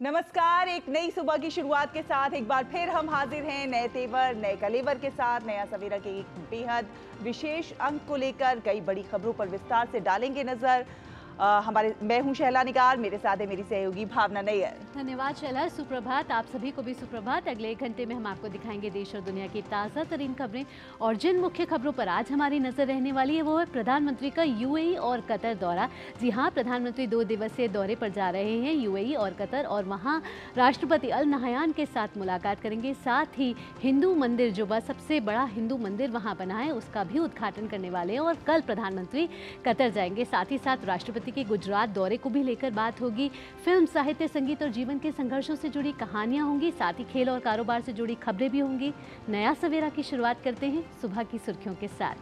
नमस्कार। एक नई सुबह की शुरुआत के साथ एक बार फिर हम हाजिर हैं नए तेवर नए कलेवर के साथ। नया सवेरा के एक बेहद विशेष अंक को लेकर कई बड़ी खबरों पर विस्तार से डालेंगे नजर। मैं हूं शहला निगार, मेरे साथ है मेरी सहयोगी भावना नैयर। धन्यवाद शैला। सुप्रभात आप सभी को भी सुप्रभात। अगले एक घंटे में हम आपको दिखाएंगे देश और दुनिया की ताज़ा तरीन खबरें। और जिन मुख्य खबरों पर आज हमारी नजर रहने वाली है वो है प्रधानमंत्री का यूएई और कतर दौरा। जी हाँ, प्रधानमंत्री 2 दिवसीय दौरे पर जा रहे हैं यूएई और कतर, और वहाँ राष्ट्रपति अल नहयान के साथ मुलाकात करेंगे। साथ ही हिंदू मंदिर जुबा, सबसे बड़ा हिंदू मंदिर वहाँ बना है, उसका भी उद्घाटन करने वाले हैं। और कल प्रधानमंत्री कतर जाएंगे। साथ ही साथ राष्ट्रपति के गुजरात दौरे को भी लेकर बात होगी। फिल्म, साहित्य, संगीत और जीवन के संघर्षों से जुड़ी कहानियां होंगी। साथ ही खेल और कारोबार से जुड़ी खबरें भी होंगी। नया सवेरा की शुरुआत करते हैं सुबह की सुर्खियों के साथ।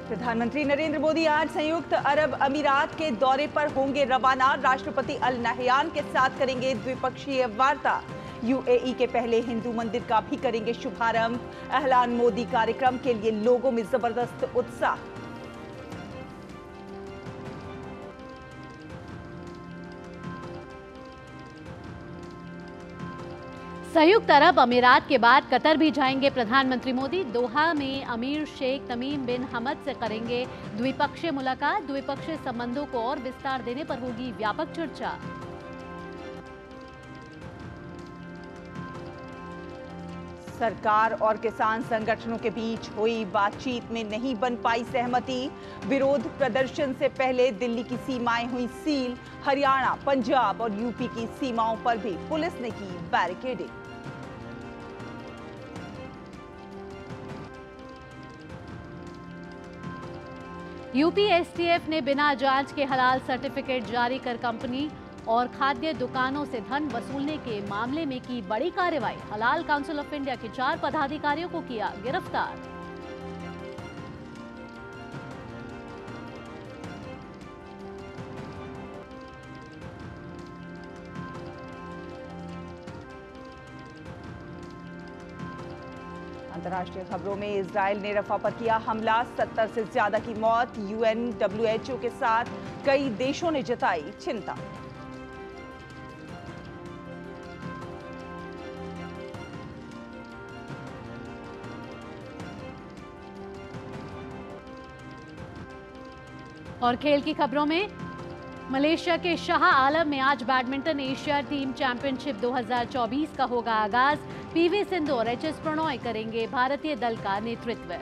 प्रधानमंत्री नरेंद्र मोदी आज संयुक्त अरब अमीरात के दौरे पर होंगे रवाना। राष्ट्रपति अल नहयान के साथ करेंगे द्विपक्षीय वार्ता। यूएई के पहले हिंदू मंदिर का भी करेंगे शुभारंभ। अहलान मोदी कार्यक्रम के लिए लोगों में जबरदस्त उत्साह। संयुक्त अरब अमीरात के बाद कतर भी जाएंगे प्रधानमंत्री मोदी। दोहा में अमीर शेख तमीम बिन हमद से करेंगे द्विपक्षीय मुलाकात। द्विपक्षीय संबंधों को और विस्तार देने पर होगी व्यापक चर्चा। सरकार और किसान संगठनों के बीच हुई बातचीत में नहीं बन पाई सहमति। विरोध प्रदर्शन से पहले दिल्ली की सीमाएं हुई सील। हरियाणा, पंजाब और यूपी की सीमाओं पर भी पुलिस ने की बैरिकेडिंग। यूपी एसटीएफ ने बिना जांच के हलाल सर्टिफिकेट जारी कर कंपनी और खाद्य दुकानों से धन वसूलने के मामले में की बड़ी कार्रवाई। हलाल काउंसिल ऑफ इंडिया के 4 पदाधिकारियों को किया गिरफ्तार। अंतर्राष्ट्रीय खबरों में इजराइल ने रफा पर किया हमला। 70 से ज्यादा की मौत। यूएन डब्ल्यूएचओ के साथ कई देशों ने जताई चिंता। और खेल की खबरों में मलेशिया के शाह आलम में आज बैडमिंटन एशिया टीम चैंपियनशिप 2024 का होगा आगाज। पीवी सिंधु और एचएस प्रणॉय करेंगे भारतीय दल का नेतृत्व।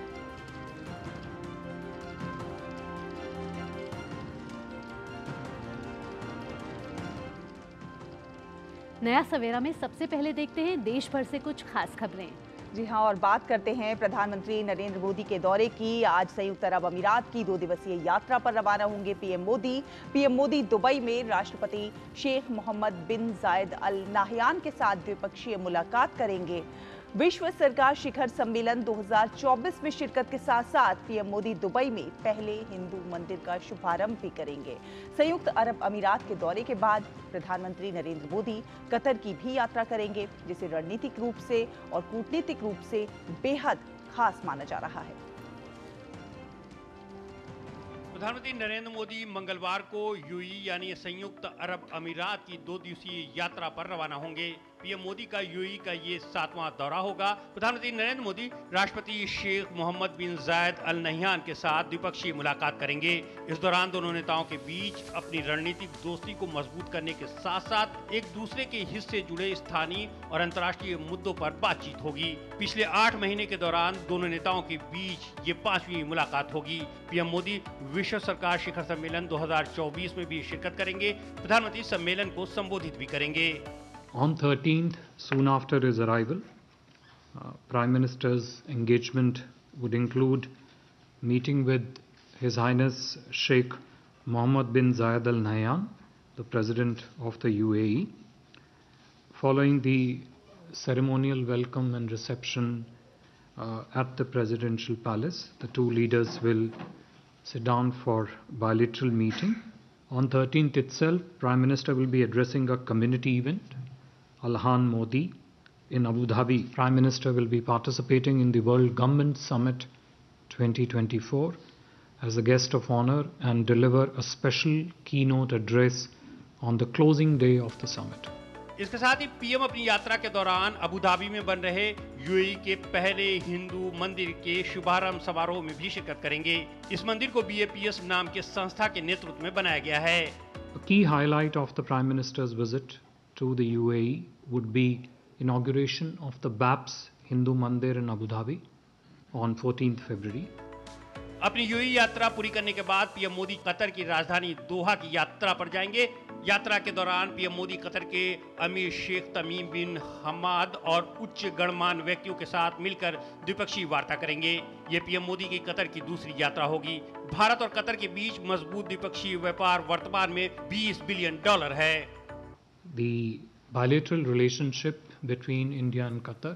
नया सवेरा में सबसे पहले देखते हैं देश भर से कुछ खास खबरें। जी हाँ, और बात करते हैं प्रधानमंत्री नरेंद्र मोदी के दौरे की। आज संयुक्त अरब अमीरात की 2 दिवसीय यात्रा पर रवाना होंगे पीएम मोदी दुबई में राष्ट्रपति शेख मोहम्मद बिन जायद अल नाहयान के साथ द्विपक्षीय मुलाकात करेंगे। विश्व सरकार शिखर सम्मेलन 2024 में शिरकत के साथ साथ पीएम मोदी दुबई में पहले हिंदू मंदिर का शुभारंभ भी करेंगे। संयुक्त अरब अमीरात के दौरे के बाद प्रधानमंत्री नरेंद्र मोदी कतर की भी यात्रा करेंगे, जिसे रणनीतिक रूप से और कूटनीतिक रूप से बेहद खास माना जा रहा है। प्रधानमंत्री नरेंद्र मोदी मंगलवार को यूएई यानी संयुक्त अरब अमीरात की 2 दिवसीय यात्रा पर रवाना होंगे। पीएम मोदी का यूएई का ये 7वां दौरा होगा। प्रधानमंत्री नरेंद्र मोदी राष्ट्रपति शेख मोहम्मद बिन जायद अल नहयान के साथ द्विपक्षीय मुलाकात करेंगे। इस दौरान दोनों नेताओं के बीच अपनी रणनीतिक दोस्ती को मजबूत करने के साथ साथ एक दूसरे के हित से जुड़े स्थानीय और अंतर्राष्ट्रीय मुद्दों पर बातचीत होगी। पिछले 8 महीने के दौरान दोनों नेताओं के बीच ये 5वीं मुलाकात होगी। पीएम मोदी विश्व सरकार शिखर सम्मेलन 2024 में भी शिरकत करेंगे। प्रधानमंत्री सम्मेलन को संबोधित भी करेंगे। On 13th, soon after his arrival, Prime Minister's engagement would include meeting with His Highness Sheikh Mohammed bin Zayed Al Nahyan, the President of the UAE. Following the ceremonial welcome and reception at the Presidential Palace, the two leaders will sit down for bilateral meeting. On 13th itself, Prime Minister will be addressing a community event, Alhan Modi, in Abu Dhabi. Prime Minister will be participating in the World Government Summit 2024. as a guest of honor and deliver a special keynote address on the closing day of the summit. इसके साथ ही PM अपनी यात्रा के दौरान Abu Dhabi में बन रहे UAE के पहले हिंदू मंदिर के शुभारंभ समारोह में भी शिरकत करेंगे। इस मंदिर को BAPS नाम के संस्था के नेतृत्व में बनाया गया है। A key highlight of the Prime Minister's visit to the UAE would be inauguration of the BAPS Hindu Mandir in Abu Dhabi on 14th February. अपनी यूएई यात्रा पूरी करने के बाद पीएम मोदी कतर की राजधानी दोहा की यात्रा पर जाएंगे। यात्रा के दौरान पीएम मोदी कतर के अमीर शेख तमीम बिन हमाद और उच्च गणमान्य व्यक्तियों के साथ मिलकर द्विपक्षीय वार्ता करेंगे। ये पीएम मोदी की कतर की दूसरी यात्रा होगी। भारत और कतर के बीच मजबूत द्विपक्षीय व्यापार वर्तमान में $20 बिलियन है। The bilateral relationship between India and Qatar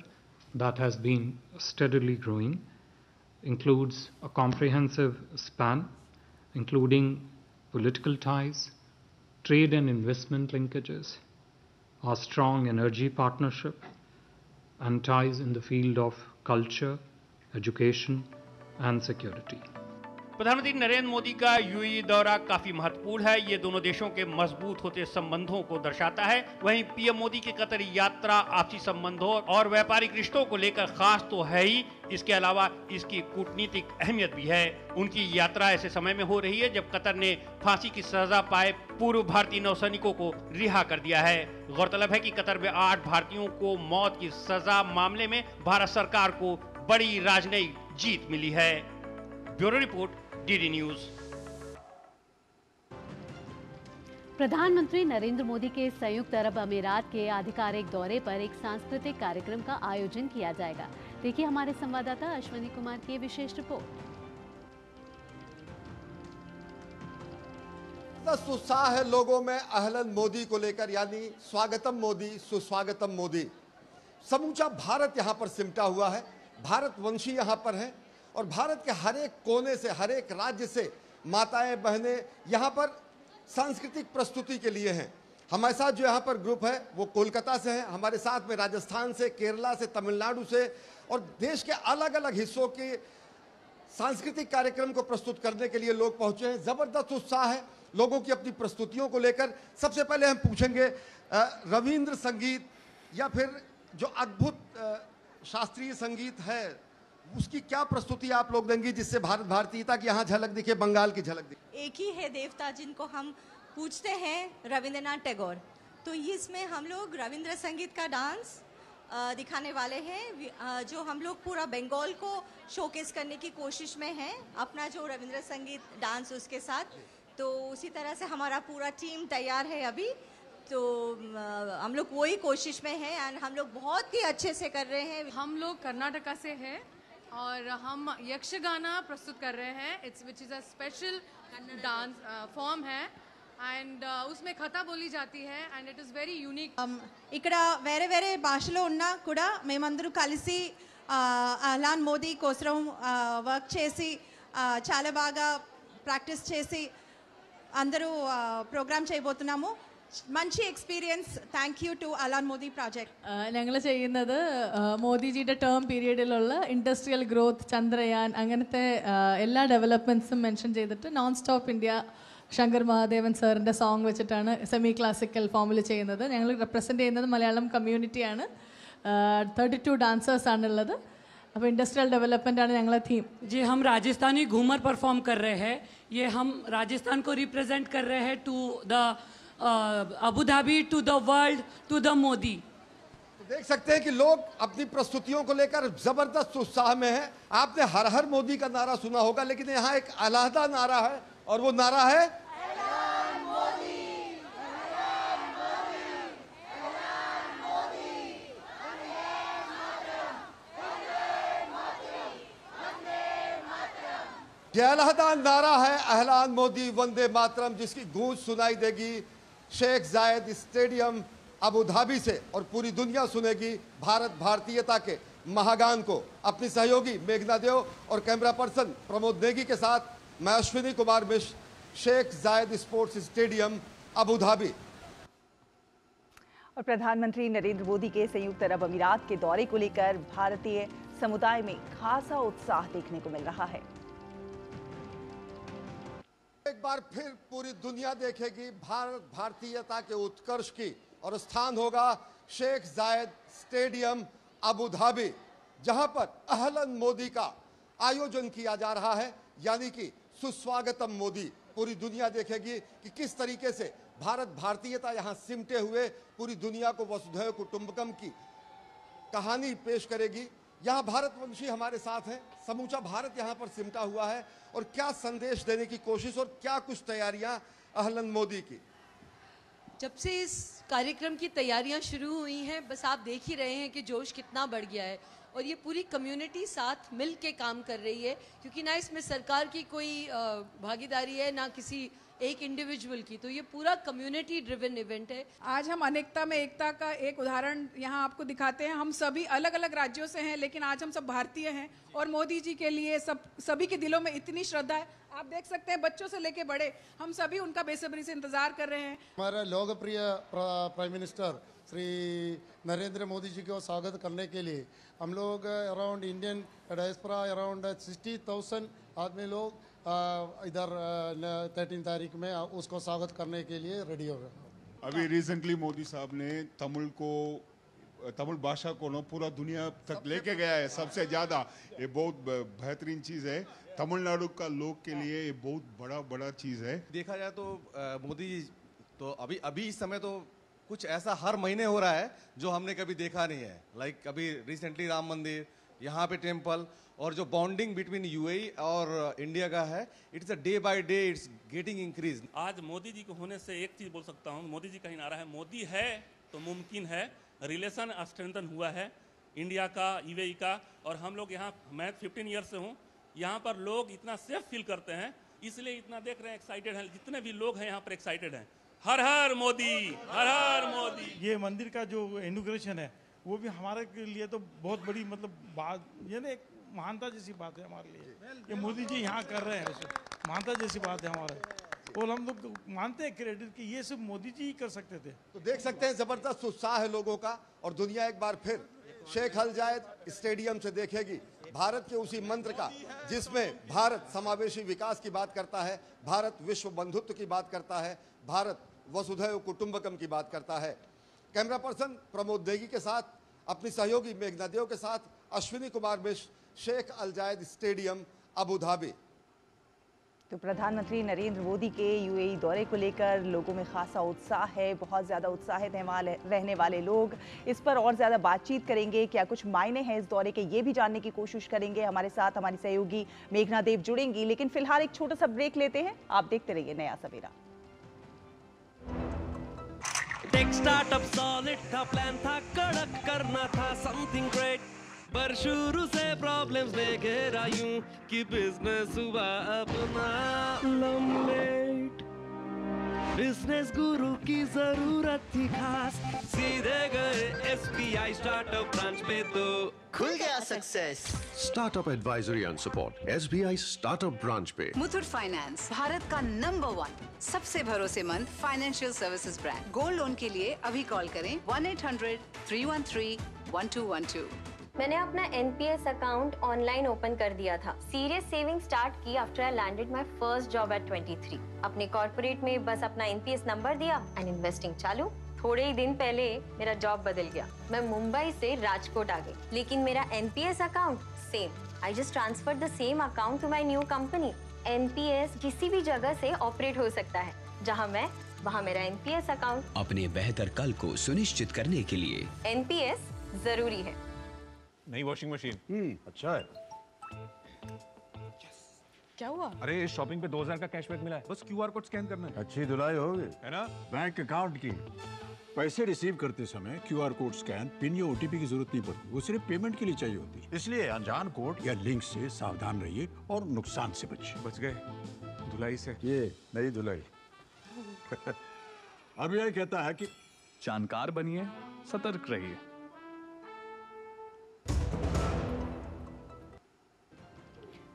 that has been steadily growing includes a comprehensive span, including political ties, trade and investment linkages, a strong energy partnership, and ties in the field of culture, education, and security. प्रधानमंत्री नरेंद्र मोदी का UAE दौरा काफी महत्वपूर्ण है। ये दोनों देशों के मजबूत होते संबंधों को दर्शाता है। वहीं पीएम मोदी की कतर यात्रा आपसी संबंधों और व्यापारिक रिश्तों को लेकर खास तो है ही, इसके अलावा इसकी कूटनीतिक अहमियत भी है। उनकी यात्रा ऐसे समय में हो रही है जब कतर ने फांसी की सजा पाए पूर्व भारतीय नौसैनिकों को रिहा कर दिया है। गौरतलब है कि कतर में 8 भारतीयों को मौत की सजा मामले में भारत सरकार को बड़ी राजनयिक जीत मिली है। Bureau report, DD news. प्रधानमंत्री नरेंद्र मोदी के संयुक्त अरब अमीरात के आधिकारिक दौरे पर एक सांस्कृतिक कार्यक्रम का आयोजन किया जाएगा। देखिए हमारे संवाददाता अश्विनी कुमार की विशेष रिपोर्ट। उत्साह है लोगों में अहलन मोदी को लेकर, यानी स्वागतम मोदी, सुस्वागतम मोदी। समूचा भारत यहां पर सिमटा हुआ है, भारतवंशी यहां पर है और भारत के हर एक कोने से, हर एक राज्य से माताएं बहनें यहां पर सांस्कृतिक प्रस्तुति के लिए हैं। हमारे साथ जो यहाँ पर ग्रुप है वो कोलकाता से है, हमारे साथ में राजस्थान से, केरला से, तमिलनाडु से और देश के अलग अलग हिस्सों के सांस्कृतिक कार्यक्रम को प्रस्तुत करने के लिए लोग पहुंचे हैं। जबरदस्त उत्साह है लोगों की अपनी प्रस्तुतियों को लेकर। सबसे पहले हम पूछेंगे रविंद्र संगीत या फिर जो अद्भुत शास्त्रीय संगीत है उसकी क्या प्रस्तुति आप लोग देंगी जिससे भारत भारतीयता की यहाँ झलक दिखे, बंगाल की झलक दिखे? एक ही है देवता जिनको हम पूछते हैं, रविंद्रनाथ टैगोर। तो इसमें हम लोग रविंद्र संगीत का डांस दिखाने वाले हैं, जो हम लोग पूरा बंगाल को शोकेस करने की कोशिश में हैं, अपना जो रविंद्र संगीत डांस उसके साथ। तो उसी तरह से हमारा पूरा टीम तैयार है अभी। तो हम लोग वही कोशिश में हैं एंड हम लोग बहुत ही अच्छे से कर रहे हैं। हम लोग कर्नाटका से हैं और हम यक्षगाना प्रस्तुत कर रहे हैं, which is a special dance form है एंड उसमें कथा बोली जाती है and it is very unique. ఇక్కడ వేరే వేరే భాషలో ఉన్నా కూడా మేమందరూ కలిసి అహ్లాన్ మోదీ కోసం వర్క్ చేసి చాలా బాగా ప్రాక్టీస్ చేసి అందరూ ప్రోగ్రామ్ చేయబోతున్నాము. మంచి എക്സ്പീരിയൻസ്. താങ്ക് യു ടു അഹ്ലാൻ മോദി പ്രോജക്റ്റ്. ഞങ്ങൾ ചെയ്യുന്നത് മോദിജിയുടെ ടേം പീരീഡിലുള്ള ഇൻഡസ്ട്രിയൽ ഗ്രോത്ത്, ചന്ദ്രയാൻ, അങ്ങനത്തെ എല്ലാ ഡെവലപ്മെൻറ്റ്സും മെൻഷൻ ചെയ്തിട്ട് non stop India Shankar Mahadevan സാറിൻ്റെ സോങ് വെച്ചിട്ടാണ് സെമി ക്ലാസിക്കൽ ഫോമിൽ ചെയ്യുന്നത്. ഞങ്ങൾ റെപ്രസെൻറ്റ് ചെയ്യുന്നത് മലയാളം കമ്മ്യൂണിറ്റിയാണ്. 32 डांसर्स ആണുള്ളത്. അപ്പോൾ इंडस्ट्रियल डेवलपमेंट ആണ് ഞങ്ങളെ थीम। जी, हम राजस्थानी घूमर परफॉर्म कर रहे हैं। ये हम राजस्थान को रिप्रेजेंट कर रहे हैं to the Abu Dhabi, to the world, to the Modi. तो देख सकते हैं कि लोग अपनी प्रस्तुतियों को लेकर जबरदस्त उत्साह में हैं। आपने हर हर मोदी का नारा सुना होगा, लेकिन यहाँ एक अलहदा नारा है और वो नारा है ये अलहदा नारा है अहलान मोदी वंदे मातरम, जिसकी गूंज सुनाई देगी शेख जायद स्टेडियम अबू धाबी से और पूरी दुनिया सुनेगी भारत भारतीयता के महागान को। अपनी सहयोगी मेघना देव और कैमरा पर्सन प्रमोद नेगी के साथ मैं अश्विनी कुमार मिश्र, शेख जायद स्पोर्ट्स स्टेडियम अबू धाबी। और प्रधानमंत्री नरेंद्र मोदी के संयुक्त अरब अमीरात के दौरे को लेकर भारतीय समुदाय में खासा उत्साह देखने को मिल रहा है। बार फिर पूरी दुनिया देखेगी भारत भारतीयता के उत्कर्ष की, और स्थान होगा शेख जायद स्टेडियम अबू धाबी, जहां पर अहलन मोदी का आयोजन किया जा रहा है, यानी कि सुस्वागतम मोदी। पूरी दुनिया देखेगी कि किस तरीके से भारत भारतीयता यहां सिमटे हुए पूरी दुनिया को वसुधैव कुटुंबकम की कहानी पेश करेगी। यहाँ भारतवंशी हमारे साथ हैं, समूचा भारत यहाँ पर सिमटा हुआ है, और क्या संदेश देने की कोशिश और क्या कुछ तैयारियां अहलन मोदी की। जब से इस कार्यक्रम की तैयारियां शुरू हुई हैं, बस आप देख ही रहे हैं कि जोश कितना बढ़ गया है, और ये पूरी कम्युनिटी साथ मिल के काम कर रही है, क्योंकि ना इसमें सरकार की कोई भागीदारी है ना किसी एक इंडिविजुअल की, तो ये पूरा कम्युनिटी ड्रिवन इवेंट है। आज हम अनेकता में एकता का एक उदाहरण यहाँ आपको दिखाते हैं। हम सभी अलग अलग राज्यों से हैं, लेकिन आज हम सब भारतीय हैं, और मोदी जी के लिए सभी के दिलों में इतनी श्रद्धा है। आप देख सकते हैं बच्चों से लेके बड़े, हम सभी उनका बेसब्री से इंतजार कर रहे हैं। हमारा लोकप्रिय प्राइम मिनिस्टर श्री नरेंद्र मोदी जी को स्वागत करने के लिए हम लोग अराउंड इंडियन डायस्पोरा अराउंड 60,000 आदमी लोग इधर 13 तारीख में उसको स्वागत करने के लिए रेडी हो रहे हैं। अभी रिसेंटली मोदी साहब ने तमिल भाषा को पूरा दुनिया तक लेके गया है सबसे ज़्यादा। ये बहुत बेहतरीन चीज़ है, तमिलनाडु का लोग के लिए ये बहुत बड़ा चीज़ है। देखा जाए तो मोदी तो अभी इस समय तो कुछ ऐसा हर महीने हो रहा है जो हमने कभी देखा नहीं है। लाइक अभी रिसेंटली राम मंदिर, यहाँ पे टेम्पल, और जो बॉन्डिंग बिटवीन यूएई और इंडिया का है, it's a day by day it's getting increase. आज मोदी जी को होने से एक चीज़ बोल सकता हूँ, मोदी जी का ही नारा है, मोदी है तो मुमकिन है। रिलेशन स्ट्रेंथन हुआ है इंडिया का, यूएई का, और हम लोग यहाँ, मैं 15 ईयर से हूँ, यहाँ पर लोग इतना सेफ फील करते हैं, इसलिए इतना देख रहे हैं, एक्साइटेड हैं। जितने भी लोग हैं यहाँ पर एक्साइटेड हैं। हर हर मोदी, हर हर मोदी। ये मंदिर का जो इनॉग्रेशन है वो भी हमारे के लिए तो बहुत बड़ी मतलब बात, ये ना एक महानता जैसी बात है हमारे लिए। ये मोदी जी यहाँ कर रहे हैं, महानता जैसी बात है हमारे, और हम लोग मानते हैं क्रेडिट कि ये सब मोदी जी ही कर सकते थे। तो देख सकते हैं जबरदस्त उत्साह है लोगों का, और दुनिया एक बार फिर शेख अल जायद स्टेडियम से देखेगी भारत के उसी मंत्र का, जिसमें भारत समावेशी विकास की बात करता है, भारत विश्व बंधुत्व की बात करता है, भारत वसुधैव कुटुंबकम की बात करता है। कैमरा पर्सन प्रमोद देगी के साथ, अपनी सहयोगी मेघना देव के साथ, अश्विनी कुमार मिश्र, शेख अल जायद स्टेडियम अबू धाबी। तो प्रधानमंत्री नरेंद्र मोदी के यूएई दौरे को लेकर लोगों में खासा उत्साह है, बहुत ज़्यादा उत्साहित रहने वाले लोग इस पर और ज़्यादा बातचीत करेंगे। क्या कुछ मायने हैं इस दौरे के, ये भी जानने की कोशिश करेंगे। हमारे साथ हमारी सहयोगी मेघना देव जुड़ेंगी, लेकिन फिलहाल एक छोटा सा ब्रेक लेते हैं। आप देखते रहिए नया सवेरा। टेक स्टार्टअप सॉलिड था, प्लान था कड़क, करना था समथिंग ग्रेट, पर शुरू से प्रॉब्लम्स ने घेरा यूं कि बिजनेस हुआ अपना लम्बेट। बिजनेस गुरु की जरूरत थी खास, सीधे गए एसबीआई स्टार्टअप ब्रांच पे तो खुल गया success. Startup advisory and support SBI startup branch पे। मुथूट फाइनेंस, भारत का नंबर 1 सबसे भरोसेमंद financial services brand. Gold loan के लिए अभी कॉल करें 1-800-313-1212। मैंने अपना एनपीएस अकाउंट ऑनलाइन ओपन कर दिया था। सीरियस सेविंग स्टार्ट की after I landed my first job eight 23। अपने कॉर्पोरेट में बस अपना एनपीएस नंबर दिया एंड इन्वेस्टिंग चालू। थोड़े ही दिन पहले मेरा जॉब बदल गया, मैं मुंबई से राजकोट आ गई, लेकिन मेरा NPS account same. I just transfer the same account to my new company. NPS किसी भी जगह से ऑपरेट हो सकता है, जहां मैं वहां मेरा एनपीएस अकाउंट। अपने बेहतर कल को सुनिश्चित करने के लिए एनपीएस जरूरी है। नई वॉशिंग मशीन अच्छा है। क्या हुआ? अरे शॉपिंग पे 2000 का कैशबैक मिला है, बस क्यूआर कोड स्कैन करना है। अच्छी धुलाई होगी है ना। बैंक अकाउंट की पैसे रिसीव करते समय क्यूआर कोड स्कैन, पिन या ओटीपी की जरूरत नहीं पड़ती, वो सिर्फ पेमेंट के लिए चाहिए होती है। इसलिए अनजान कोड या लिंक से सावधान रहिए और नुकसान से बचिए। बच गए धुलाई से। ये नई धुलाई। अब यह कहता है कि जानकार बनिए, सतर्क रहिए।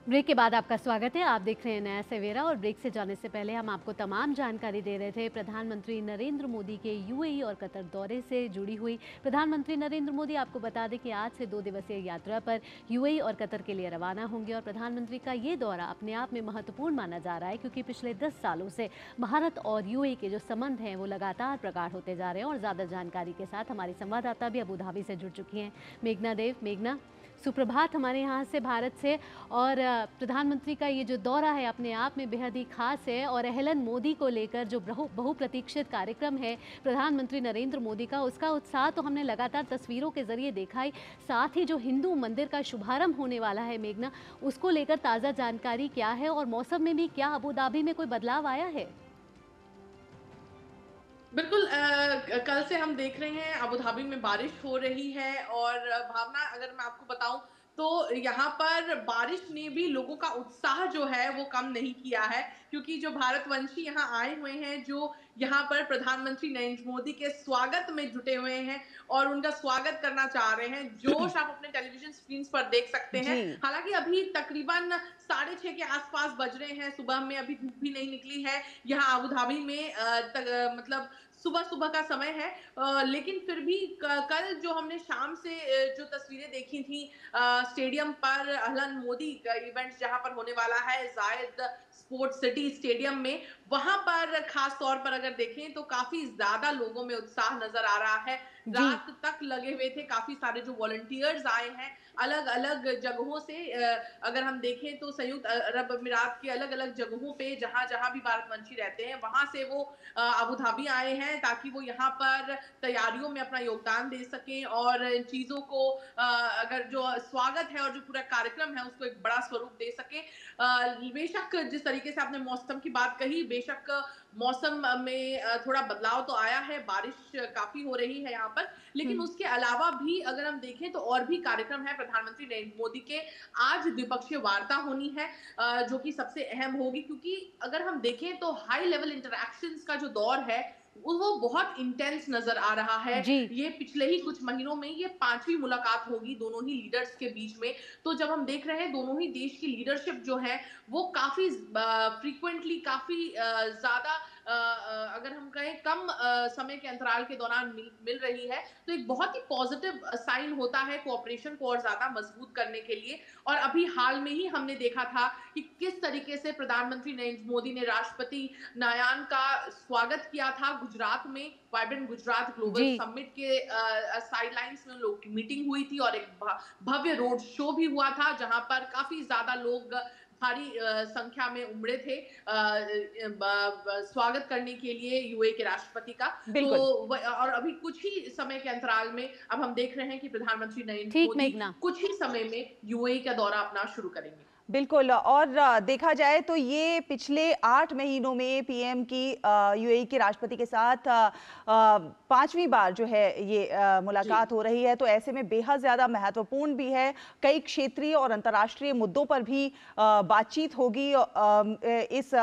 ब्रेक के बाद आपका स्वागत है। आप देख रहे हैं नया सवेरा और ब्रेक से जाने से पहले हम आपको तमाम जानकारी दे रहे थे प्रधानमंत्री नरेंद्र मोदी के यूएई और कतर दौरे से जुड़ी हुई। प्रधानमंत्री नरेंद्र मोदी आपको बता दें कि आज से 2 दिवसीय यात्रा पर यूएई और कतर के लिए रवाना होंगे और प्रधानमंत्री का ये दौरा अपने आप में महत्वपूर्ण माना जा रहा है क्योंकि पिछले 10 सालों से भारत और यूएई के जो संबंध हैं वो लगातार प्रगाढ़ होते जा रहे हैं। और ज़्यादा जानकारी के साथ हमारी संवाददाता भी अबू धाबी से जुड़ चुकी हैं, मेघना देव। मेघना, सुप्रभात हमारे यहाँ से, भारत से। और प्रधानमंत्री का ये जो दौरा है अपने आप में बेहद ही खास है और अहलन मोदी को लेकर जो बहुप्रतीक्षित कार्यक्रम है प्रधानमंत्री नरेंद्र मोदी का, उसका उत्साह तो हमने लगातार तस्वीरों के जरिए देखा ही। साथ ही जो हिंदू मंदिर का शुभारंभ होने वाला है मेघना, उसको लेकर ताज़ा जानकारी क्या है और मौसम में भी क्या अबू धाबी में कोई बदलाव आया है? बिल्कुल, कल से हम देख रहे हैं अबू धाबी में बारिश हो रही है और भावना, अगर मैं आपको बताऊं तो यहाँ पर बारिश ने भी लोगों का उत्साह जो है वो कम नहीं किया है क्योंकि जो भारतवंशी यहाँ आए हुए हैं, जो यहाँ पर प्रधानमंत्री नरेंद्र मोदी के स्वागत में जुटे हुए हैं और उनका स्वागत करना चाह रहे हैं, जोश आप अपने टेलीविजन स्क्रीन पर देख सकते हैं। हालांकि अभी तकरीबन 6:30 के आसपास बज रहे हैं, सुबह में अभी धूप भी नहीं निकली है यहाँ अबू धाबी में, मतलब सुबह का समय है। लेकिन फिर भी कल जो हमने शाम से जो तस्वीरें देखी थी स्टेडियम पर, अहलन मोदी का इवेंट जहां पर होने वाला है जायद स्पोर्ट्स सिटी स्टेडियम में, वहां पर खास तौर पर अगर देखें तो काफी ज्यादा लोगों में उत्साह नजर आ रहा है। रात तक लगे हुए थे, काफी सारे जो वॉलंटियर्स आए हैं अलग अलग जगहों से। अगर हम देखें तो संयुक्त अरब अमीरात की अलग अलग जगहों पे जहां जहां भी भारतवंशी रहते हैं वहां से वो अबू धाबी आए हैं ताकि वो यहाँ पर तैयारियों में अपना योगदान दे सकें और इन चीजों को अगर जो स्वागत है और जो पूरा कार्यक्रम है उसको एक बड़ा स्वरूप दे सके। बेशक जिस तरीके से आपने मौसम की बात कही, बेशक मौसम में थोड़ा बदलाव तो आया है, बारिश काफी हो रही है यहाँ पर, लेकिन उसके अलावा भी अगर हम देखें तो और भी कार्यक्रम है प्रधानमंत्री नरेंद्र मोदी के। आज द्विपक्षीय वार्ता होनी है जो कि सबसे अहम होगी क्योंकि अगर हम देखें तो हाई लेवल इंटरैक्शंस का जो दौर है वो बहुत इंटेंस नजर आ रहा है। ये पिछले ही कुछ महीनों में ये 5वीं मुलाकात होगी दोनों ही लीडर्स के बीच में। तो जब हम देख रहे हैं दोनों ही देश की लीडरशिप जो है वो काफी फ्रीक्वेंटली, काफी ज्यादा अगर हम कहें कम समय के अंतराल के दौरान मिल रही है, तो एक बहुत ही पॉजिटिव साइन होता है कोऑपरेशन को और ज्यादा मजबूत करने के लिए। और अभी हाल में ही हमने देखा था कि किस तरीके से प्रधानमंत्री नरेंद्र मोदी ने राष्ट्रपति नायान का स्वागत किया था गुजरात में, वाइब्रेंट गुजरात ग्लोबल समिट के साइडलाइंस में लोग की मीटिंग हुई थी और एक भव्य रोड शो भी हुआ था जहां पर काफी ज्यादा लोग भारी संख्या में उमड़े थे स्वागत करने के लिए यूएई के राष्ट्रपति का। तो और अभी कुछ ही समय के अंतराल में अब हम देख रहे हैं कि प्रधानमंत्री नरेंद्र मोदी कुछ ही समय में यूएई का दौरा अपना शुरू करेंगे। बिल्कुल, और देखा जाए तो ये पिछले 8 महीनों में पीएम की यूएई के राष्ट्रपति के साथ 5वीं बार जो है ये मुलाकात हो रही है, तो ऐसे में बेहद ज़्यादा महत्वपूर्ण भी है। कई क्षेत्रीय और अंतर्राष्ट्रीय मुद्दों पर भी बातचीत होगी इस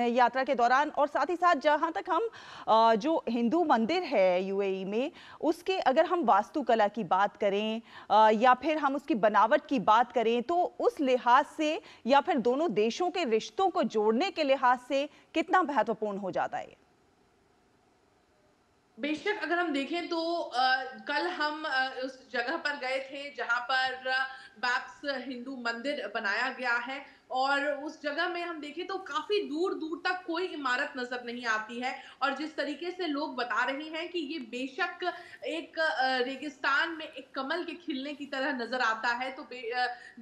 यात्रा के दौरान। और साथ ही साथ जहाँ तक हम जो हिंदू मंदिर है यूएई में उसके अगर हम वास्तुकला की बात करें या फिर हम उसकी बनावट की बात करें तो उस लिहाज से या फिर दोनों देशों के रिश्तों को जोड़ने के लिहाज से कितना महत्वपूर्ण हो जाता है? बेशक अगर हम देखें तो कल हम उस जगह पर गए थे जहां पर बैप्स हिंदू मंदिर बनाया गया है और उस जगह में हम देखें तो काफी दूर दूर तक कोई इमारत नजर नहीं आती है और जिस तरीके से लोग बता रहे हैं कि ये बेशक एक रेगिस्तान में एक कमल के खिलने की तरह नजर आता है। तो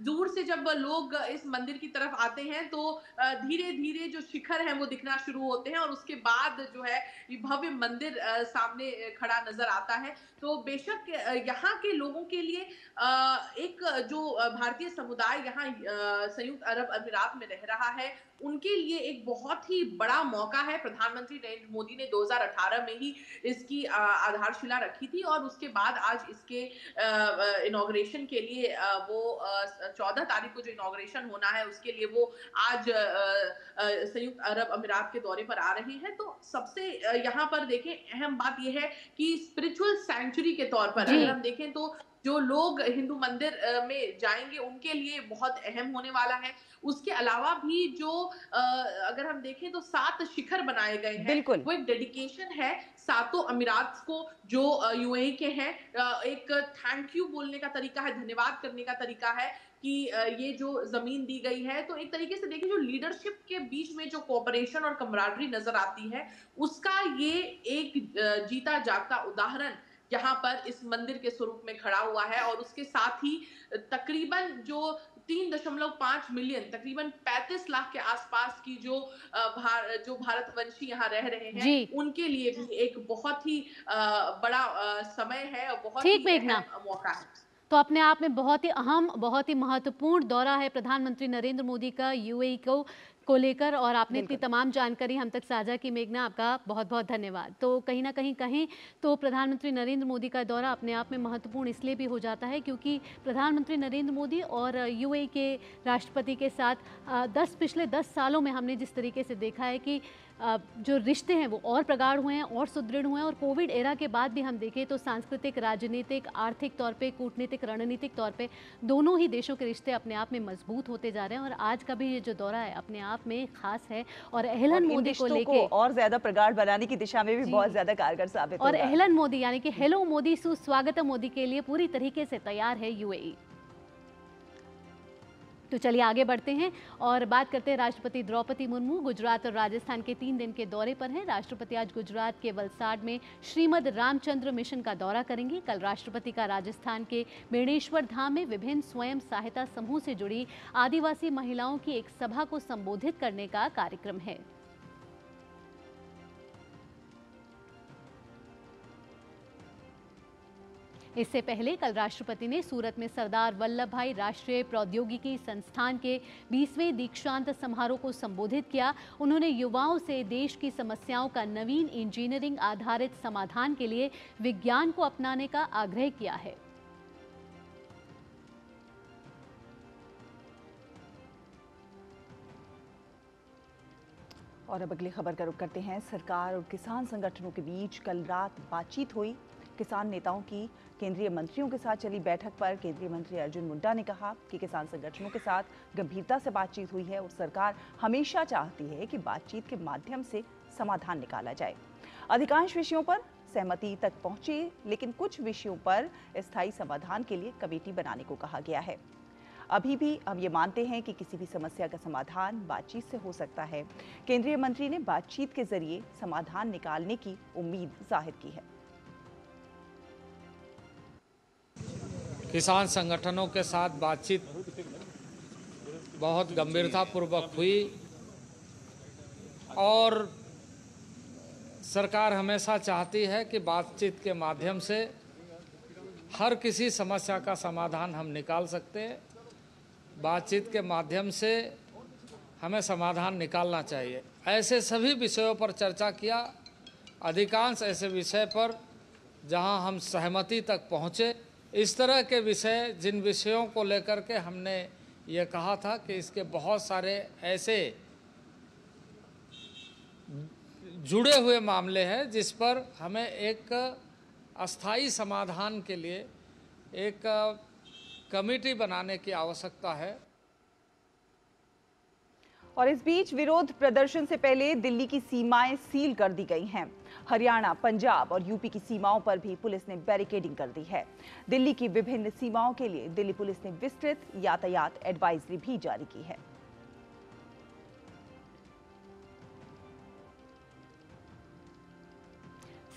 दूर से जब लोग इस मंदिर की तरफ आते हैं तो धीरे धीरे जो शिखर हैं वो दिखना शुरू होते हैं और उसके बाद जो है ये भव्य मंदिर सामने खड़ा नजर आता है। तो बेशक यहाँ के लोगों के लिए एक जो भारतीय समुदाय यहाँ संयुक्त अरब अमीरात में रह रहा है उनके लिए एक बहुत ही बड़ा मौका है। प्रधानमंत्री नरेंद्र मोदी ने 2018 में ही इसकी आधारशिला रखी थी और उसके बाद आज इसके इनॉग्रेशन के लिए वो 14 तारीख को जो इनॉग्रेशन होना है उसके लिए वो आज संयुक्त अरब अमीरात के दौरे पर आ रहे हैं। तो सबसे यहाँ पर देखें अहम बात यह है कि स्पिरिचुअल सैंक्चुरी के तौर पर अगर हम देखें तो जो लोग हिंदू मंदिर में जाएंगे उनके लिए बहुत अहम होने वाला है। उसके अलावा भी जो अगर हम देखें तो 7 शिखर बनाए गए हैं, वो एक डेडिकेशन है सातों अमीरात को जो यूएई के हैं। एक थैंक यू बोलने का तरीका है, धन्यवाद करने का तरीका है कि ये जो जमीन दी गई है। तो एक तरीके से देखिए जो लीडरशिप के बीच में जो कोऑपरेशन और कमराडरी नजर आती है, उसका ये एक जीता जागता उदाहरण यहाँ पर इस मंदिर के स्वरूप में खड़ा हुआ है। और उसके साथ ही तकरीबन जो 3.5 मिलियन, तकरीबन 35 लाख के आसपास की जो भारतवंशी यहाँ रह रहे हैं, उनके लिए भी एक बहुत ही बड़ा समय है और बहुत ही अहम मौका है। तो अपने आप में बहुत ही अहम, बहुत ही महत्वपूर्ण दौरा है प्रधानमंत्री नरेंद्र मोदी का यूएई को लेकर, और आपने इतनी तमाम जानकारी हम तक साझा की। मेघना, आपका बहुत बहुत धन्यवाद। तो कहीं ना कहीं कहें तो प्रधानमंत्री नरेंद्र मोदी का दौरा अपने आप में महत्वपूर्ण इसलिए भी हो जाता है क्योंकि प्रधानमंत्री नरेंद्र मोदी और यूएई के राष्ट्रपति के साथ पिछले 10 सालों में हमने जिस तरीके से देखा है कि जो रिश्ते हैं वो और प्रगाढ़ हुए हैं और सुदृढ़ हुए हैं। और कोविड एरा के बाद भी हम देखें तो सांस्कृतिक, राजनीतिक, आर्थिक तौर पे, कूटनीतिक, रणनीतिक तौर पे दोनों ही देशों के रिश्ते अपने आप में मजबूत होते जा रहे हैं। और आज का भी ये जो दौरा है अपने आप में खास है और अहलन मोदी को लेके और ज्यादा प्रगाढ़ बनाने की दिशा में भी बहुत ज्यादा कारगर साबित होगा। और अहलन मोदी यानी कि हेलो मोदी, सुस्वागतम मोदी के लिए पूरी तरीके से तैयार है यूएई। तो चलिए आगे बढ़ते हैं और बात करते हैं राष्ट्रपति द्रौपदी मुर्मू गुजरात और राजस्थान के 3 दिन के दौरे पर हैं। राष्ट्रपति आज गुजरात के वलसाड में श्रीमद रामचंद्र मिशन का दौरा करेंगे। कल राष्ट्रपति का राजस्थान के बेणेश्वर धाम में विभिन्न स्वयं सहायता समूह से जुड़ी आदिवासी महिलाओं की एक सभा को संबोधित करने का कार्यक्रम है। इससे पहले कल राष्ट्रपति ने सूरत में सरदार वल्लभ भाई राष्ट्रीय प्रौद्योगिकी संस्थान के 20वें दीक्षांत समारोह को संबोधित किया। उन्होंने युवाओं से देश की समस्याओं का नवीन इंजीनियरिंग आधारित समाधान के लिए विज्ञान को अपनाने का आग्रह किया है। और अब अगली खबर का रुख करते हैं। सरकार और किसान संगठनों के बीच कल रात बातचीत हुई। किसान नेताओं की केंद्रीय मंत्रियों के साथ चली बैठक पर केंद्रीय मंत्री अर्जुन मुंडा ने कहा कि किसान संगठनों के साथ गंभीरता से बातचीत हुई है और सरकार हमेशा चाहती है कि बातचीत के माध्यम से समाधान निकाला जाए। अधिकांश विषयों पर सहमति तक पहुंची, लेकिन कुछ विषयों पर स्थायी समाधान के लिए कमेटी बनाने को कहा गया है। अभी भी हम ये मानते हैं कि किसी भी समस्या का समाधान बातचीत से हो सकता है। केंद्रीय मंत्री ने बातचीत के जरिए समाधान निकालने की उम्मीद जाहिर की है। किसान संगठनों के साथ बातचीत बहुत गंभीरतापूर्वक हुई और सरकार हमेशा चाहती है कि बातचीत के माध्यम से हर किसी समस्या का समाधान हम निकाल सकते हैं। बातचीत के माध्यम से हमें समाधान निकालना चाहिए। ऐसे सभी विषयों पर चर्चा किया। अधिकांश ऐसे विषय पर जहां हम सहमति तक पहुंचे। इस तरह के विषय, जिन विषयों को लेकर के हमने ये कहा था कि इसके बहुत सारे ऐसे जुड़े हुए मामले हैं जिस पर हमें एक अस्थायी समाधान के लिए एक कमेटी बनाने की आवश्यकता है। और इस बीच विरोध प्रदर्शन से पहले दिल्ली की सीमाएं सील कर दी गई हैं। हरियाणा, पंजाब और यूपी की सीमाओं पर भी पुलिस ने बैरिकेडिंग कर दी है। दिल्ली की विभिन्न सीमाओं के लिए दिल्ली पुलिस ने विस्तृत यातायात एडवाइजरी भी जारी की है।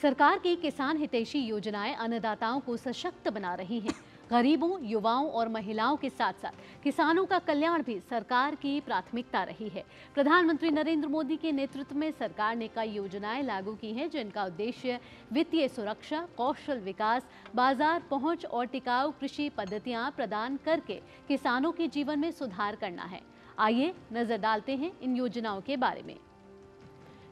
सरकार की किसान हितैषी योजनाएं अन्नदाताओं को सशक्त बना रही हैं। गरीबों, युवाओं और महिलाओं के साथ साथ किसानों का कल्याण भी सरकार की प्राथमिकता रही है। प्रधानमंत्री नरेंद्र मोदी के नेतृत्व में सरकार ने कई योजनाएं लागू की हैं जिनका उद्देश्य वित्तीय सुरक्षा, कौशल विकास, बाजार पहुंच और टिकाऊ कृषि पद्धतियां प्रदान करके किसानों के जीवन में सुधार करना है। आइए नजर डालते हैं इन योजनाओं के बारे में।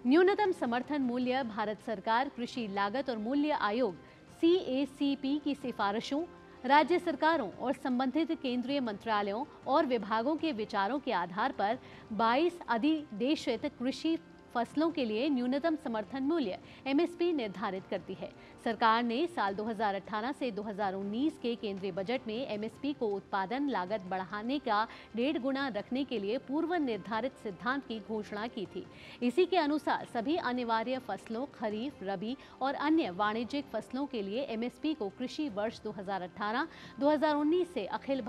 न्यूनतम समर्थन मूल्य भारत सरकार, कृषि लागत और मूल्य आयोग CACP की सिफारिशों, राज्य सरकारों और संबंधित केंद्रीय मंत्रालयों और विभागों के विचारों के आधार पर 22 अधिदेशित कृषि फसलों के लिए न्यूनतम समर्थन मूल्य MSP निर्धारित करती है। सरकार ने साल 2018 से 2019 के केंद्रीय बजट में MSP को उत्पादन लागत बढ़ाने का 1.5 गुना रखने के लिए पूर्व निर्धारित सिद्धांत की घोषणा की थी। इसी के अनुसार सभी अनिवार्य फसलों, खरीफ, रबी और अन्य वाणिज्यिक फसलों के लिए MSP को कृषि वर्ष 2018-2019 से अखिल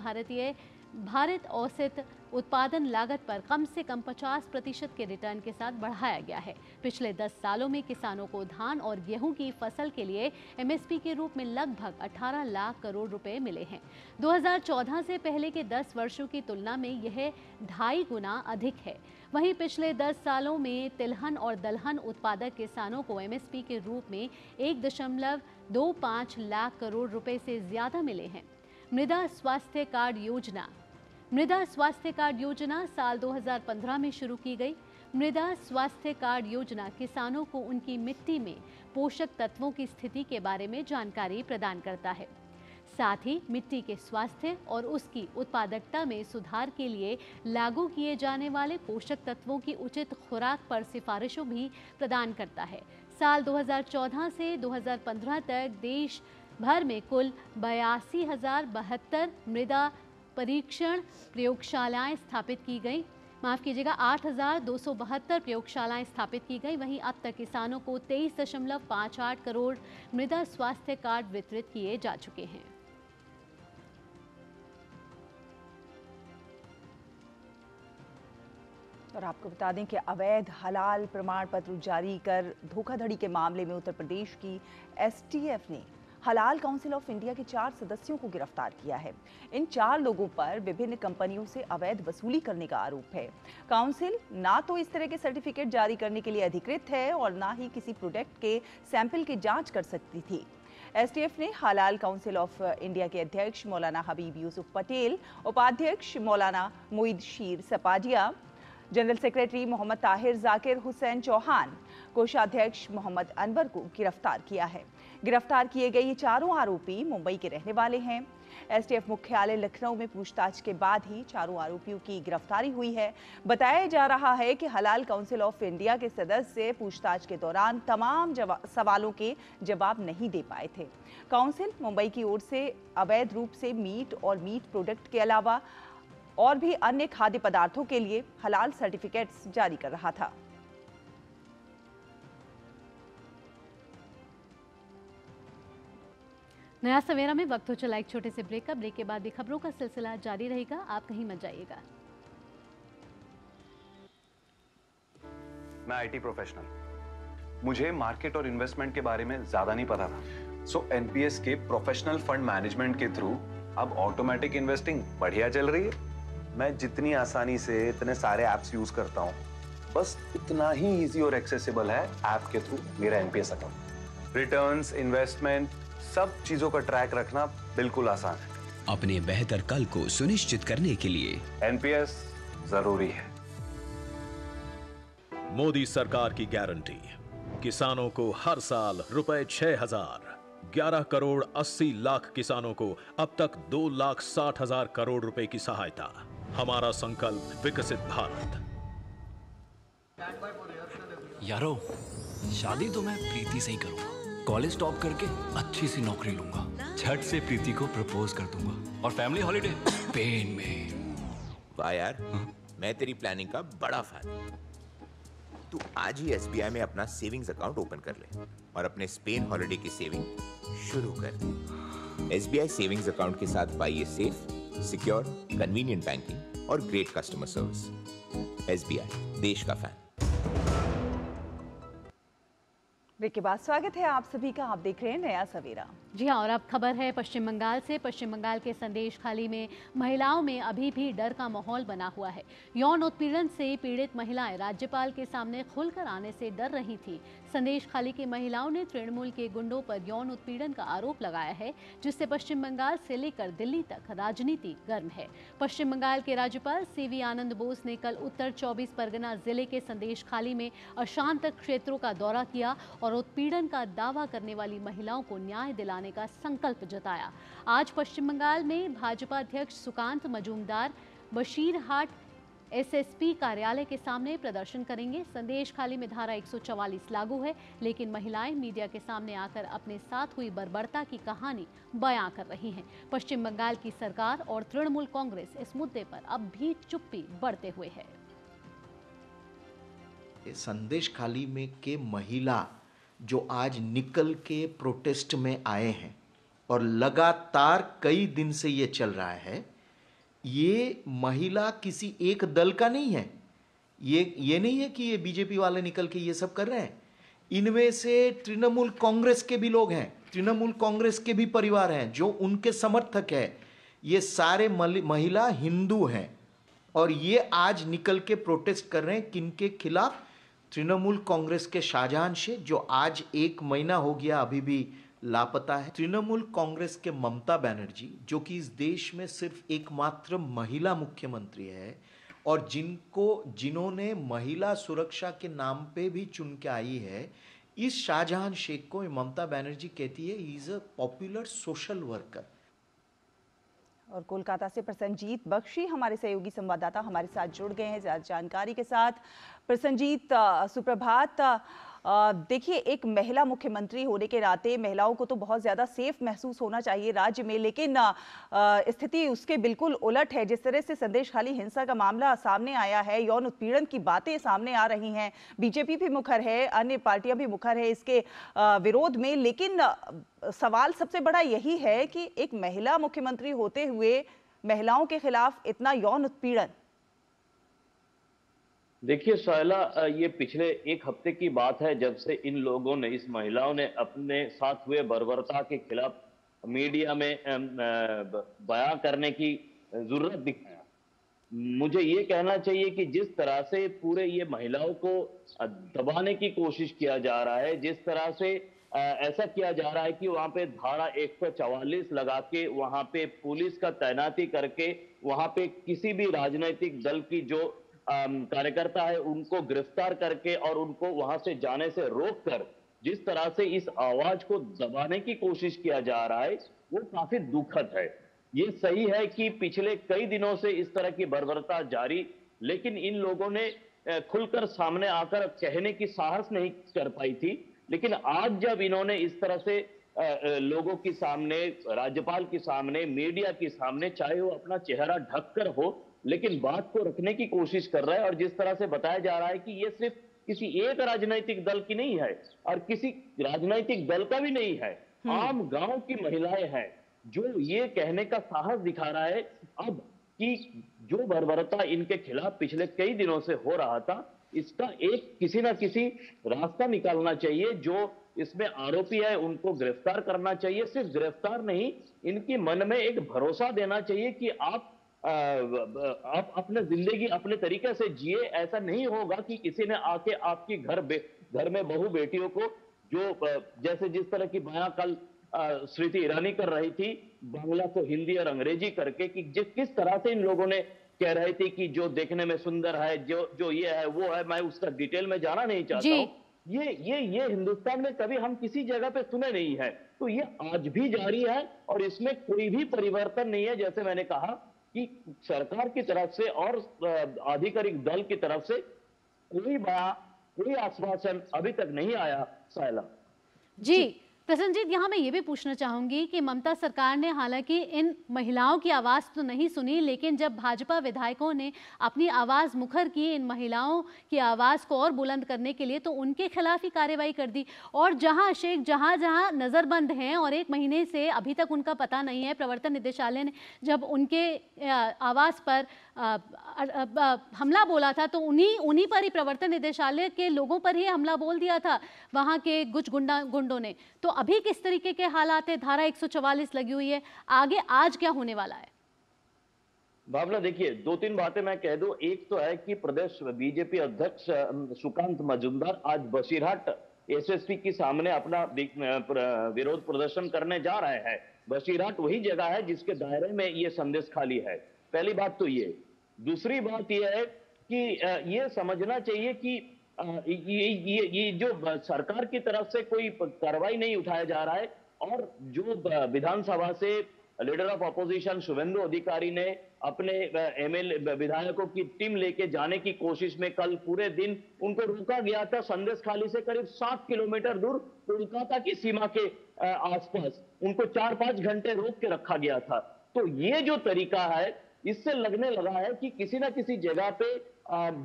भारत औसत उत्पादन लागत पर कम से कम 50% के रिटर्न के साथ बढ़ाया गया है। पिछले 10 सालों में किसानों को धान और गेहूं की फसल के लिए MSP के रूप में लगभग 18 लाख करोड़ रुपए मिले हैं। 2014 से पहले के 10 वर्षों की तुलना में यह 2.5 गुना अधिक है। वहीं पिछले 10 सालों में तिलहन और दलहन उत्पादक किसानों को MSP के रूप में 1.25 लाख करोड़ रुपए से ज्यादा मिले हैं। मृदा स्वास्थ्य कार्ड योजना साल 2015 में शुरू की गई। मृदा स्वास्थ्य कार्ड योजना किसानों को उनकी मिट्टी में पोषक तत्वों की स्थिति के बारे में जानकारी प्रदान करता है। साथ ही मिट्टी के स्वास्थ्य और उसकी उत्पादकता में सुधार के लिए लागू किए जाने वाले पोषक तत्वों की उचित खुराक पर सिफारिशों भी प्रदान करता है। साल 2014 से 2015 तक देश भर में कुल 82,072 मृदा परीक्षण प्रयोगशालाएं स्थापित की गई। माफ कीजिएगा, 8,272 प्रयोगशालाएं स्थापित की गई। वहीं अब तक किसानों को 23.58 करोड़ मृदा स्वास्थ्य कार्ड वितरित किए जा चुके हैं। और आपको बता दें कि अवैध हलाल प्रमाण पत्र जारी कर धोखाधड़ी के मामले में उत्तर प्रदेश की STF ने हलाल काउंसिल ऑफ इंडिया के 4 सदस्यों को गिरफ्तार किया है। इन 4 लोगों पर विभिन्न कंपनियों से अवैध वसूली करने का आरोप है। काउंसिल ना तो इस तरह के सर्टिफिकेट जारी करने के लिए अधिकृत है और ना ही किसी प्रोडक्ट के सैंपल की जांच कर सकती थी। STF ने हलाल काउंसिल ऑफ इंडिया के अध्यक्ष मौलाना हबीब यूसुफ पटेल, उपाध्यक्ष मौलाना मोईद शीर सपाजिया, जनरल सेक्रेटरी मोहम्मद ताहिर जाकिर हुसैन चौहान, कोषाध्यक्ष मोहम्मद अनवर को गिरफ्तार किया है। गिरफ्तार किए गए ये चारों आरोपी मुंबई के रहने वाले हैं। STF मुख्यालय लखनऊ में पूछताछ के बाद ही चारों आरोपियों की गिरफ्तारी हुई है। बताया जा रहा है कि हलाल काउंसिल ऑफ इंडिया के सदस्य पूछताछ के दौरान तमाम सवालों के जवाब नहीं दे पाए थे। काउंसिल मुंबई की ओर से अवैध रूप से मीट और मीट प्रोडक्ट के अलावा और भी अन्य खाद्य पदार्थों के लिए हलाल सर्टिफिकेट्स जारी कर रहा था। नया सवेरा में वक्त हो चला एक छोटे से ब्रेक का। ब्रेक के बाद भी खबरों का सिलसिला जारी रहेगा, आप कहीं मत जाइएगा। मैं IT प्रोफेशनल, मुझे मार्केट और इन्वेस्टमेंट के बारे में ज्यादा नहीं पता था। सो NPS के प्रोफेशनल फंड मैनेजमेंट के थ्रू अब ऑटोमेटिक इन्वेस्टिंग बढ़िया चल रही है। मैं जितनी आसानी से इतने सारे ऐप्स यूज करता हूँ, बस इतना ही इजी और एक्सेसिबल है ऐप के थ्रू मेरा NPS अकाउंट। रिटर्न्स, इन्वेस्टमेंट, सब चीजों का ट्रैक रखना बिल्कुल आसान है। अपने बेहतर कल को सुनिश्चित करने के लिए NPS जरूरी है। मोदी सरकार की गारंटी, किसानों को हर साल ₹6,000। 11 करोड़ 80 लाख किसानों को अब तक 2,60,000 करोड़ रुपए की सहायता। हमारा संकल्प विकसित भारत। यारो, शादी तो मैं प्रीति से ही करूंगा। कॉलेज टॉप करके अच्छी सी नौकरी लूंगा, झट से प्रीति को प्रपोज कर दूंगा और फैमिली हॉलिडे स्पेन में। वाह यार, मैं तेरी प्लानिंग का बड़ा फैन। तू आज ही SBI में अपना सेविंग्स अकाउंट ओपन कर ले और अपने स्पेन हॉलिडे की सेविंग शुरू कर दे। SBI सेविंग्स अकाउंट के साथ पाइए सेफ, सिक्योर, कन्वीनियंट बैंकिंग और ग्रेट कस्टमर सर्विस। SBI, देश का फैन। ब्रेक के बाद स्वागत है आप सभी का। आप देख रहे हैं नया सवेरा। जी हाँ, और अब खबर है पश्चिम बंगाल से। पश्चिम बंगाल के संदेश खाली में महिलाओं में अभी भी डर का माहौल बना हुआ है। यौन उत्पीड़न से पीड़ित महिलाएं राज्यपाल के सामने खुलकर आने से डर रही थी। संदेश खाली की महिलाओं ने तृणमूल के गुंडों पर यौन उत्पीड़न का आरोप लगाया है, जिससे पश्चिम बंगाल से लेकर दिल्ली तक राजनीति गर्म है। पश्चिम बंगाल के राज्यपाल CV आनंद बोस ने कल उत्तर 24 परगना जिले के संदेश खाली में अशांत क्षेत्रों का दौरा किया और उत्पीड़न का दावा करने वाली महिलाओं को न्याय दिलाने का संकल्प जताया। आज पश्चिम बंगाल में भाजपा अध्यक्ष सुकांत मजूमदार बशीरहाट एसएसपी कार्यालय के सामने प्रदर्शन करेंगे। संदेश खाली में धारा 144 लागू है, लेकिन महिलाएं मीडिया के सामने आकर अपने साथ हुई बर्बरता की कहानी बयां कर रही हैं। पश्चिम बंगाल की सरकार और तृणमूल कांग्रेस इस मुद्दे पर अब भी चुप्पी बरते हुए है। संदेश खाली में के महिला जो आज निकल के प्रोटेस्ट में आए हैं और लगातार कई दिन से ये चल रहा है, ये महिला किसी एक दल का नहीं है। ये नहीं है कि ये बीजेपी वाले निकल के ये सब कर रहे हैं। इनमें से तृणमूल कांग्रेस के भी लोग हैं, तृणमूल कांग्रेस के भी परिवार हैं जो उनके समर्थक है। ये सारे महिला हिंदू हैं और ये आज निकल के प्रोटेस्ट कर रहे हैं किनके खिलाफ? तृणमूल कांग्रेस के शाहजहां शेख, जो आज 1 महीना हो गया अभी भी लापता है। तृणमूल कांग्रेस के ममता बनर्जी, जो कि इस देश में सिर्फ एकमात्र महिला मुख्यमंत्री है और जिन्होंने महिला सुरक्षा के नाम पे भी चुन के आई है, इस शाहजहां शेख को ममता बनर्जी कहती है he is a popular social worker. और कोलकाता से प्रसन्नजीत बख्शी हमारे सहयोगी संवाददाता हमारे साथ जुड़ गए हैं ज्यादा जानकारी के साथ। प्रसन्नजीत, सुप्रभात। देखिए, एक महिला मुख्यमंत्री होने के नाते महिलाओं को तो बहुत ज़्यादा सेफ महसूस होना चाहिए राज्य में, लेकिन स्थिति उसके बिल्कुल उलट है। जिस तरह से संदेश खाली हिंसा का मामला सामने आया है, यौन उत्पीड़न की बातें सामने आ रही हैं, बीजेपी भी मुखर है, अन्य पार्टियां भी मुखर है इसके विरोध में, लेकिन सवाल सबसे बड़ा यही है कि एक महिला मुख्यमंत्री होते हुए महिलाओं के खिलाफ इतना यौन उत्पीड़न। देखिए सायला, ये पिछले 1 हफ्ते की बात है जब से इन लोगों ने, इस महिलाओं ने अपने साथ हुए बर्बरता के खिलाफ मीडिया में बयां करने की जरूरत दिखाया। मुझे ये कहना चाहिए कि जिस तरह से पूरे ये महिलाओं को दबाने की कोशिश किया जा रहा है, जिस तरह से ऐसा किया जा रहा है कि वहां पे धारा 144 लगा के वहां पे पुलिस का तैनाती करके वहां पे किसी भी राजनीतिक दल की जो कार्यकर्ता है उनको गिरफ्तार करके और उनको वहां से जाने से रोककर जिस तरह से इस आवाज को दबाने की कोशिश किया जा रहा है, वो काफी दुखद है। ये सही है कि पिछले कई दिनों से इस तरह की बर्बरता जारी, लेकिन इन लोगों ने खुलकर सामने आकर कहने की साहस नहीं कर पाई थी। लेकिन आज जब इन्होंने इस तरह से लोगों के सामने, राज्यपाल के सामने, मीडिया के सामने, चाहे वो अपना चेहरा ढककर हो, लेकिन बात को रखने की कोशिश कर रहा है, और जिस तरह से बताया जा रहा है कि ये सिर्फ किसी एक राजनीतिक दल की नहीं है और किसी राजनीतिक दल का भी नहीं है, आम गांव की महिलाएं हैं जो ये कहने का साहस दिखा रहा है अब कि जो बर्बरता इनके खिलाफ पिछले कई दिनों से हो रहा था, इसका एक किसी ना किसी रास्ता निकालना चाहिए। जो इसमें आरोपी है उनको गिरफ्तार करना चाहिए। सिर्फ गिरफ्तार नहीं, इनके मन में एक भरोसा देना चाहिए कि आप अपने जिंदगी अपने तरीके से जिए। ऐसा नहीं होगा कि किसी ने आके आपकी घर में बहू बेटियों को, जो जैसे जिस तरह की बयां कल स्मृति ईरानी कर रही थी, बांग्ला को हिंदी और अंग्रेजी करके, कि किस तरह से इन लोगों ने कह रहे थे कि जो देखने में सुंदर है, जो ये है वो है, मैं उसका डिटेल में जाना नहीं चाहता हूं। ये हिंदुस्तान में कभी हम किसी जगह पे सुने नहीं है, तो ये आज भी जारी है और इसमें कोई भी परिवर्तन नहीं है। जैसे मैंने कहा कि सरकार की तरफ से और आधिकारिक दल की तरफ से कोई आश्वासन अभी तक नहीं आया। सायला जी प्रसन्नजीत, यहाँ मैं ये भी पूछना चाहूंगी कि ममता सरकार ने हालांकि इन महिलाओं की आवाज़ तो नहीं सुनी, लेकिन जब भाजपा विधायकों ने अपनी आवाज़ मुखर की इन महिलाओं की आवाज़ को और बुलंद करने के लिए, तो उनके खिलाफ ही कार्रवाई कर दी। और जहाँ शेख जहाँ नज़रबंद हैं और 1 महीने से अभी तक उनका पता नहीं है, प्रवर्तन निदेशालय ने जब उनके आवास पर हमला बोला था तो उन्हीं पर ही, प्रवर्तन निदेशालय के लोगों पर ही हमला बोल दिया था वहाँ के कुछ गुंडों ने। तो अभी किस तरीके के हालात है? धारा 144 लगी हुई है, आगे आज क्या होने वाला है? भावना, देखिए 2-3 बातें मैं कह दूं। एक तो है कि प्रदेश बीजेपी अध्यक्ष सुकांत मजूमदार आज बसीरहाट एसएसपी के सामने अपना विरोध प्रदर्शन करने जा रहे हैं। बसीरहाट वही जगह है जिसके दायरे में ये संदेश खाली है। पहली बात तो ये। दूसरी बात ये है कि ये समझना चाहिए कि ये जो सरकार की तरफ से कोई कार्रवाई नहीं उठाया जा रहा है, और जो विधानसभा से लीडर ऑफ अपोजिशन शुभेंदु अधिकारी ने अपने एमएलए विधायकों की टीम लेके जाने की कोशिश में कल पूरे दिन उनको रोका गया था। संदेशखाली से करीब 7 किलोमीटर दूर कोलकाता की सीमा के आसपास उनको 4-5 घंटे रोक के रखा गया था। तो ये जो तरीका है, इससे लगने लगा है कि किसी ना किसी जगह पे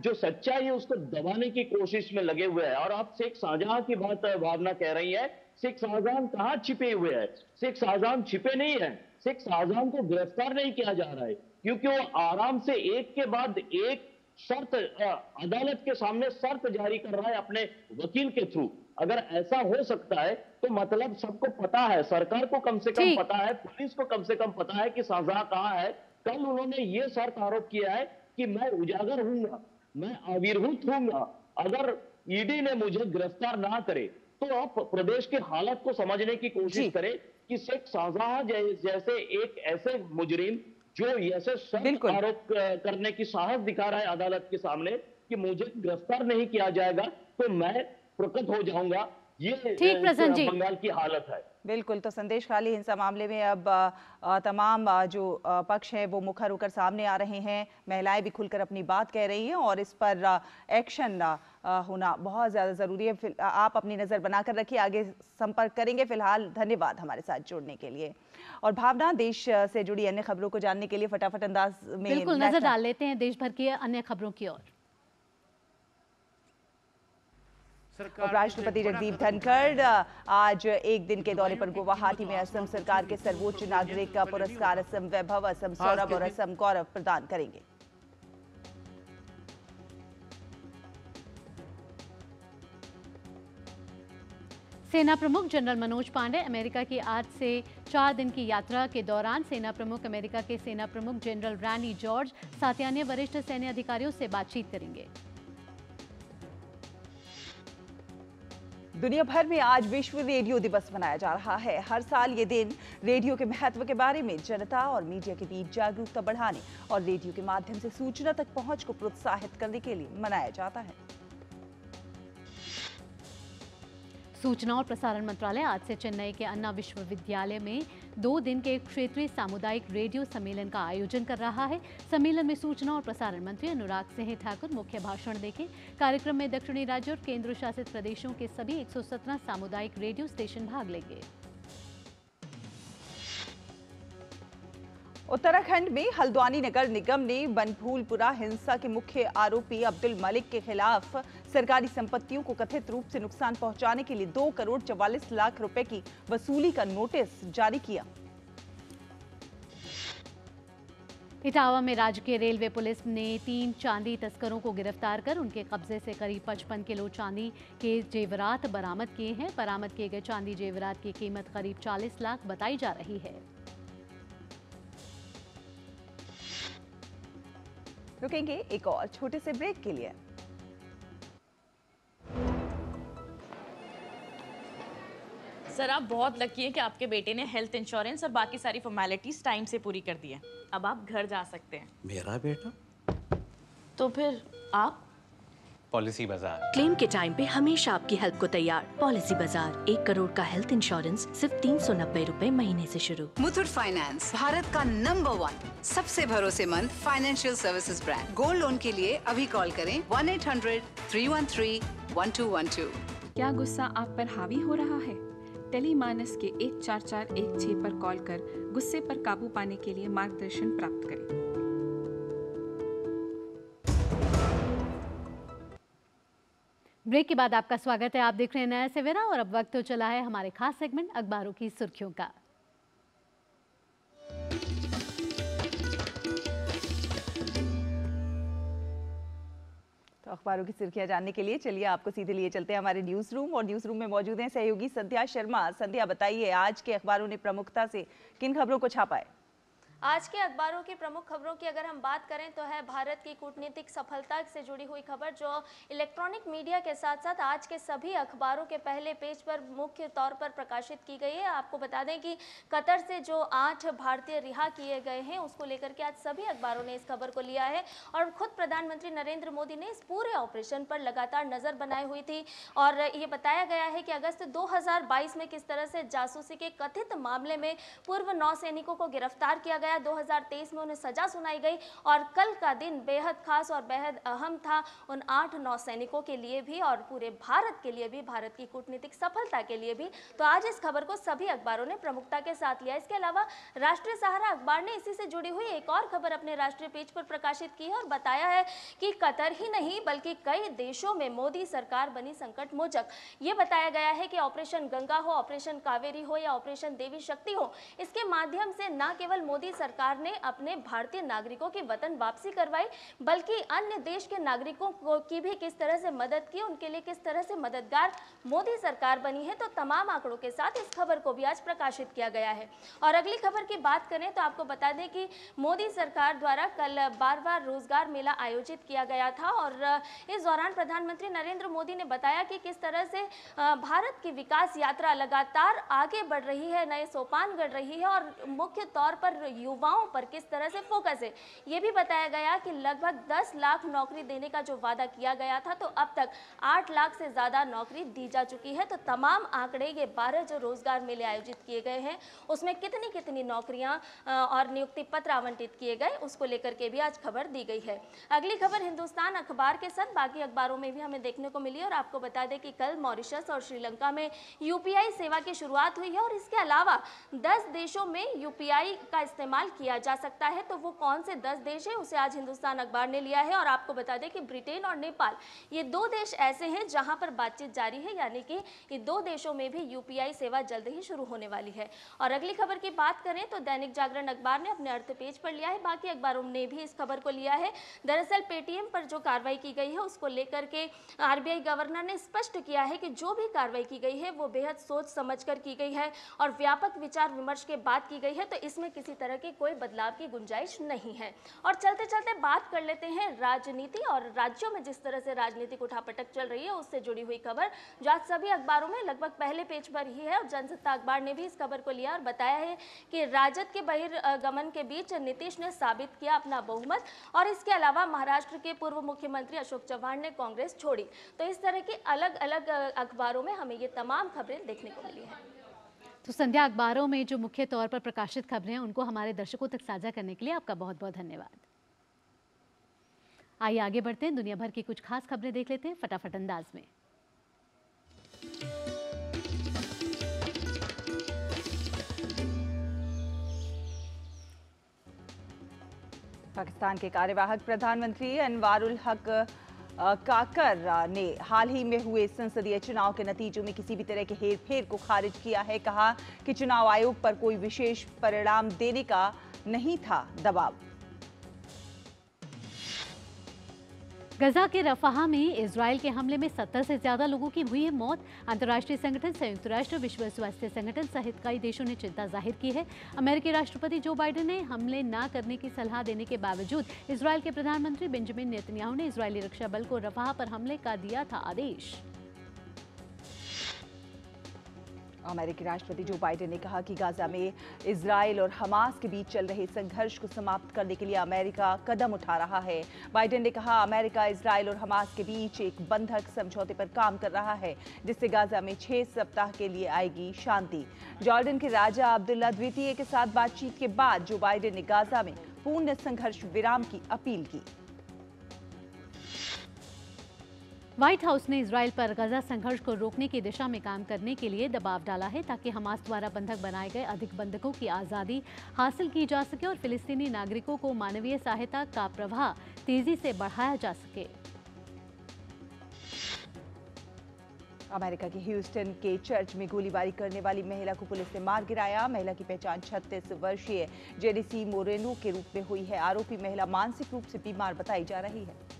जो सच्चाई है उसको दबाने की कोशिश में लगे हुए हैं। और आप शेख शाहजहां की बात भावना कह रही है, शेख शाहजहां कहां छिपे हुए हैं? शेख शाहजहां छिपे नहीं है, शेख शाहजहां को गिरफ्तार नहीं किया जा रहा है, क्योंकि वो आराम से एक के बाद एक शर्त अदालत के सामने शर्त जारी कर रहा है अपने वकील के थ्रू। अगर ऐसा हो सकता है तो मतलब सबको पता है, सरकार को कम से कम पता है, पुलिस को कम से कम पता है कि शाहजहां कहां है। कल उन्होंने ये शर्त आरोप किया है कि मैं उजागर हूंगा, मैं आविर्भूत हूंगा अगर ईडी ने मुझे गिरफ्तार ना करे। तो आप प्रदेश के हालत को समझने की कोशिश करें कि शेख शाहजहां जैसे एक ऐसे मुजरिम जो ऐसे सख्त आरोप करने की साहस दिखा रहा है अदालत के सामने कि मुझे गिरफ्तार नहीं किया जाएगा तो मैं प्रकट हो जाऊंगा, ये बंगाल की हालत है। बिल्कुल, तो संदेशखाली हिंसा मामले में अब तमाम जो पक्ष हैं वो मुखर होकर सामने आ रहे हैं। महिलाएं भी खुलकर अपनी बात कह रही हैं और इस पर एक्शन होना बहुत ज़्यादा ज़रूरी है। आप अपनी नज़र बनाकर रखिए, आगे संपर्क करेंगे। फिलहाल धन्यवाद हमारे साथ जुड़ने के लिए। और भावना, देश से जुड़ी अन्य खबरों को जानने के लिए फटाफट अंदाज में बिल्कुल नजर डाल लेते हैं देश भर की अन्य खबरों की ओर। उपराष्ट्रपति जगदीप धनखड़ आज एक दिन के दौरे पर गुवाहाटी में असम सरकार के सर्वोच्च नागरिक का पुरस्कार असम वैभव, असम सौरभ और असम गौरव प्रदान करेंगे। सेना प्रमुख जनरल मनोज पांडे अमेरिका की आज से 4 दिन की यात्रा के दौरान सेना प्रमुख अमेरिका के सेना प्रमुख जनरल रैनी जॉर्ज साथ ही अन्य वरिष्ठ सैन्य अधिकारियों से बातचीत करेंगे। दुनिया भर में आज विश्व रेडियो दिवस मनाया जा रहा है। हर साल ये दिन रेडियो के महत्व के बारे में जनता और मीडिया के बीच जागरूकता बढ़ाने और रेडियो के माध्यम से सूचना तक पहुंच को प्रोत्साहित करने के लिए मनाया जाता है। सूचना और प्रसारण मंत्रालय आज से चेन्नई के अन्ना विश्वविद्यालय में 2 दिन के क्षेत्रीय सामुदायिक रेडियो सम्मेलन का आयोजन कर रहा है। सम्मेलन में सूचना और प्रसारण मंत्री अनुराग सिंह ठाकुर मुख्य भाषण देंगे। कार्यक्रम में दक्षिणी राज्यों और केंद्र शासित प्रदेशों के सभी 117 सामुदायिक रेडियो स्टेशन भाग लेंगे। उत्तराखंड में हल्द्वानी नगर निगम ने बनफूलपुरा हिंसा के मुख्य आरोपी अब्दुल मलिक के खिलाफ सरकारी संपत्तियों को कथित रूप से नुकसान पहुंचाने के लिए 2 करोड़ 44 लाख रुपए की वसूली का नोटिस जारी किया। इटावा में राजकीय रेलवे पुलिस ने 3 चांदी तस्करों को गिरफ्तार कर उनके कब्जे से करीब 55 किलो चांदी के जेवरात बरामद किए हैं। बरामद किए गए चांदी जेवरात की कीमत करीब 40 लाख बताई जा रही है। रुकेंगे एक और छोटे से ब्रेक के लिए। सर, आप बहुत लकी हैं कि आपके बेटे ने हेल्थ इंश्योरेंस और बाकी सारी फॉर्मेलिटीज टाइम से पूरी कर दी है। अब आप घर जा सकते हैं। मेरा बेटा? तो फिर आप? पॉलिसी बाजार। क्लेम के टाइम पे हमेशा आपकी हेल्प को तैयार। पॉलिसी बाजार, 1 करोड़ का हेल्थ इंश्योरेंस सिर्फ 390 रुपए महीने से शुरू। मुथूट फाइनेंस, भारत का नंबर 1 सबसे भरोसेमंद financial services brand. Gold loan के लिए अभी कॉल करें 1-800-313-1212। क्या गुस्सा आप पर हावी हो रहा है? टेलीमानस के 14416 पर कॉल कर गुस्से पर काबू पाने के लिए मार्गदर्शन प्राप्त करें। ब्रेक के बाद आपका स्वागत है। आप देख रहे हैं नया सवेरा और अब वक्त तो चला है हमारे खास सेगमेंट अखबारों की सुर्खियों का। तो अखबारों की सुर्खियां जानने के लिए चलिए आपको सीधे लिए चलते हैं हमारे न्यूज रूम। और न्यूज रूम में मौजूद हैं सहयोगी संध्या शर्मा। संध्या, बताइए आज के अखबारों ने प्रमुखता से किन खबरों को छापा है? आज के अखबारों की प्रमुख खबरों की अगर हम बात करें तो है भारत की कूटनीतिक सफलता से जुड़ी हुई खबर, जो इलेक्ट्रॉनिक मीडिया के साथ साथ आज के सभी अखबारों के पहले पेज पर मुख्य तौर पर प्रकाशित की गई है। आपको बता दें कि कतर से जो 8 भारतीय रिहा किए गए हैं उसको लेकर के आज सभी अखबारों ने इस खबर को लिया है और खुद प्रधानमंत्री नरेंद्र मोदी ने इस पूरे ऑपरेशन पर लगातार नजर बनाई हुई थी और ये बताया गया है कि अगस्त 2022 में किस तरह से जासूसी के कथित मामले में पूर्व नौसैनिकों को गिरफ्तार किया गया। 2023 में उन्हें सजा सुनाई गई और कल का दिन बेहद खास और बेहद अहम था उन 8 नौसैनिकों के लिए भी और पूरे भारत के लिए भी, भारत की कूटनीतिक सफलता के लिए भी। तो आज इस खबर को सभी अखबारों ने प्रमुखता के साथ लिया। इसके अलावा राष्ट्रीय सहारा अखबार ने इसी से जुड़ी हुई एक और खबर अपने राष्ट्रीय पेज पर प्रकाशित की है और बताया है कि कतर ही नहीं बल्कि कई देशों में मोदी सरकार बनी संकट मोचक। ये बताया गया है कि ऑपरेशन गंगा हो, ऑपरेशन कावेरी हो या ऑपरेशन देवी शक्ति हो, इसके माध्यम से न केवल मोदी सरकार ने अपने भारतीय नागरिकों की वतन वापसी करवाई बल्कि अन्य देश के नागरिकों की भी किस तरह से मदद की, उनके लिए किस तरह से मददगार मोदी सरकार बनी है। तो तमाम आंकड़ों के साथ इस खबर को भी आज प्रकाशित किया गया है। और अगली खबर की बात करें तो आपको बता दें कि मोदी सरकार द्वारा कल 12वां रोजगार मेला आयोजित किया गया था और इस दौरान प्रधानमंत्री नरेंद्र मोदी ने बताया कि किस तरह से भारत की विकास यात्रा लगातार आगे बढ़ रही है, नए सोपान गढ़ रही है और मुख्य तौर पर युवाओं पर किस तरह से फोकस है। ये भी बताया गया कि लगभग 10 लाख नौकरी देने का जो वादा किया गया था तो अब तक 8 लाख से ज़्यादा नौकरी दी जा चुकी है। तो तमाम आंकड़े, ये 12 जो रोजगार मेले आयोजित किए गए हैं उसमें कितनी कितनी नौकरियां और नियुक्ति पत्र आवंटित किए गए उसको लेकर के भी आज खबर दी गई है। अगली खबर हिंदुस्तान अखबार के साथ बाकी अखबारों में भी हमें देखने को मिली और आपको बता दें कि कल मॉरिशस और श्रीलंका में यूपीआई सेवा की शुरुआत हुई है और इसके अलावा 10 देशों में यूपीआई का इस्तेमाल किया जा सकता है। तो वो कौन से 10 देश हैं उसे आज हिंदुस्तान अखबार ने लिया है और आपको बता दें कि ब्रिटेन और नेपाल, ये 2 देश ऐसे हैं जहां पर बातचीत जारी है, यानी कि ये 2 देशों में भी यूपीआई सेवा जल्द ही शुरू होने वाली है। और अगली खबर की बात करें तो दैनिक जागरण अखबार ने अपने अर्थ पेज पर लिया है, बाकी अखबारों ने भी इस खबर को लिया है। दरअसल पेटीएम पर जो कार्रवाई की गई है उसको लेकर के आरबीआई गवर्नर ने स्पष्ट किया है कि जो भी कार्रवाई की गई है वो बेहद सोच समझ कर की गई है और व्यापक विचार विमर्श के बाद की गई है, तो इसमें किसी तरह की कोई बदलाव की गुंजाइश नहीं है। और चलते चलते बात कर लेते हैं राजनीति और राज्यों में जिस तरह से राजनीतिक उठापटक चल रही है उससे जुड़ी हुई खबर, जो आज सभी अखबारों में लगभग पहले पेज पर ही है। और जनसत्ता अखबार ने भी इस खबर को लिया और बताया है कि राजद के बहिर्गमन के बीच नीतीश ने साबित किया अपना बहुमत और इसके अलावा महाराष्ट्र के पूर्व मुख्यमंत्री अशोक चव्हाण ने कांग्रेस छोड़ी। तो इस तरह की अलग अलग अखबारों में हमें ये तमाम खबरें देखने को मिली हैं। तो संध्या, अखबारों में जो मुख्य तौर पर प्रकाशित खबरें हैं उनको हमारे दर्शकों तक साझा करने के लिए आपका बहुत बहुत धन्यवाद। आइए आगे बढ़ते हैं, दुनिया भर की कुछ खास खबरें देख लेते हैं फटाफट अंदाज में। पाकिस्तान के कार्यवाहक प्रधानमंत्री अनवारुल हक काकर ने हाल ही में हुए संसदीय चुनाव के नतीजों में किसी भी तरह के हेरफेर को खारिज किया है। कहा कि चुनाव आयोग पर कोई विशेष परिणाम देने का नहीं था दबाव। गजा के रफाह में इजराइल के हमले में 70 से ज्यादा लोगों की हुई है मौत। अंतर्राष्ट्रीय संगठन, संयुक्त राष्ट्र, विश्व स्वास्थ्य संगठन सहित कई देशों ने चिंता जाहिर की है। अमेरिकी राष्ट्रपति जो बाइडेन ने हमले न करने की सलाह देने के बावजूद इजराइल के प्रधानमंत्री बेंजामिन नेतन्याहू ने इजरायली रक्षा बल को रफाह पर हमले का दिया था आदेश। अमेरिकी राष्ट्रपति जो बाइडेन ने कहा कि गाजा में इजराइल और हमास के बीच चल रहे संघर्ष को समाप्त करने के लिए अमेरिका कदम उठा रहा है। बाइडेन ने कहा अमेरिका इजराइल और हमास के बीच एक बंधक समझौते पर काम कर रहा है जिससे गाजा में 6 सप्ताह के लिए आएगी शांति। जॉर्डन के राजा अब्दुल्ला द्वितीय के साथ बातचीत के बाद जो बाइडेन ने गाजा में पूर्ण संघर्ष विराम की अपील की। व्हाइट हाउस ने इजराइल पर गजा संघर्ष को रोकने की दिशा में काम करने के लिए दबाव डाला है ताकि हमास द्वारा बंधक बनाए गए अधिक बंधकों की आज़ादी हासिल की जा सके और फिलिस्तीनी नागरिकों को मानवीय सहायता का प्रवाह तेजी से बढ़ाया जा सके। अमेरिका के ह्यूस्टन के चर्च में गोलीबारी करने वाली महिला को पुलिस ने मार गिराया। महिला की पहचान 36 वर्षीय जेनिसी मोरेनो के रूप में हुई है। आरोपी महिला मानसिक रूप से बीमार बताई जा रही है।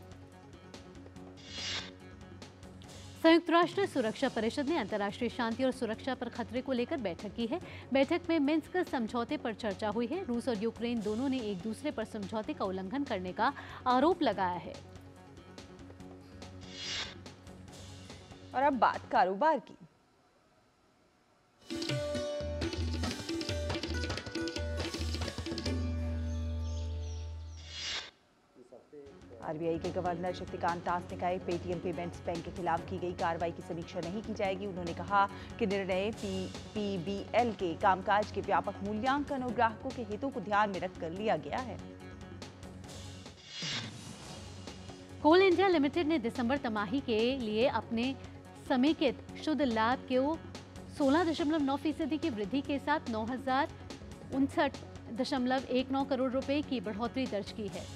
संयुक्त राष्ट्र सुरक्षा परिषद ने अंतर्राष्ट्रीय शांति और सुरक्षा पर खतरे को लेकर बैठक की है। बैठक में मिन्स्क समझौते पर चर्चा हुई है। रूस और यूक्रेन दोनों ने एक दूसरे पर समझौते का उल्लंघन करने का आरोप लगाया है। और अब बात कारोबार की। आरबीआई के गवर्नर शक्तिकांत दास ने कहा पेटीएम पेमेंट्स बैंक के खिलाफ की गई कार्रवाई की समीक्षा नहीं की जाएगी। उन्होंने कहा कि निर्णय पीबीएल के कामकाज के व्यापक मूल्यांकन और ग्राहकों के हितों को ध्यान में रखकर लिया गया है। कोल इंडिया लिमिटेड ने दिसंबर तिमाही के लिए अपने समेकित शुद्ध लाभ को 16.9% की वृद्धि के साथ 9,059.19 करोड़ रुपए की बढ़ोतरी दर्ज की है।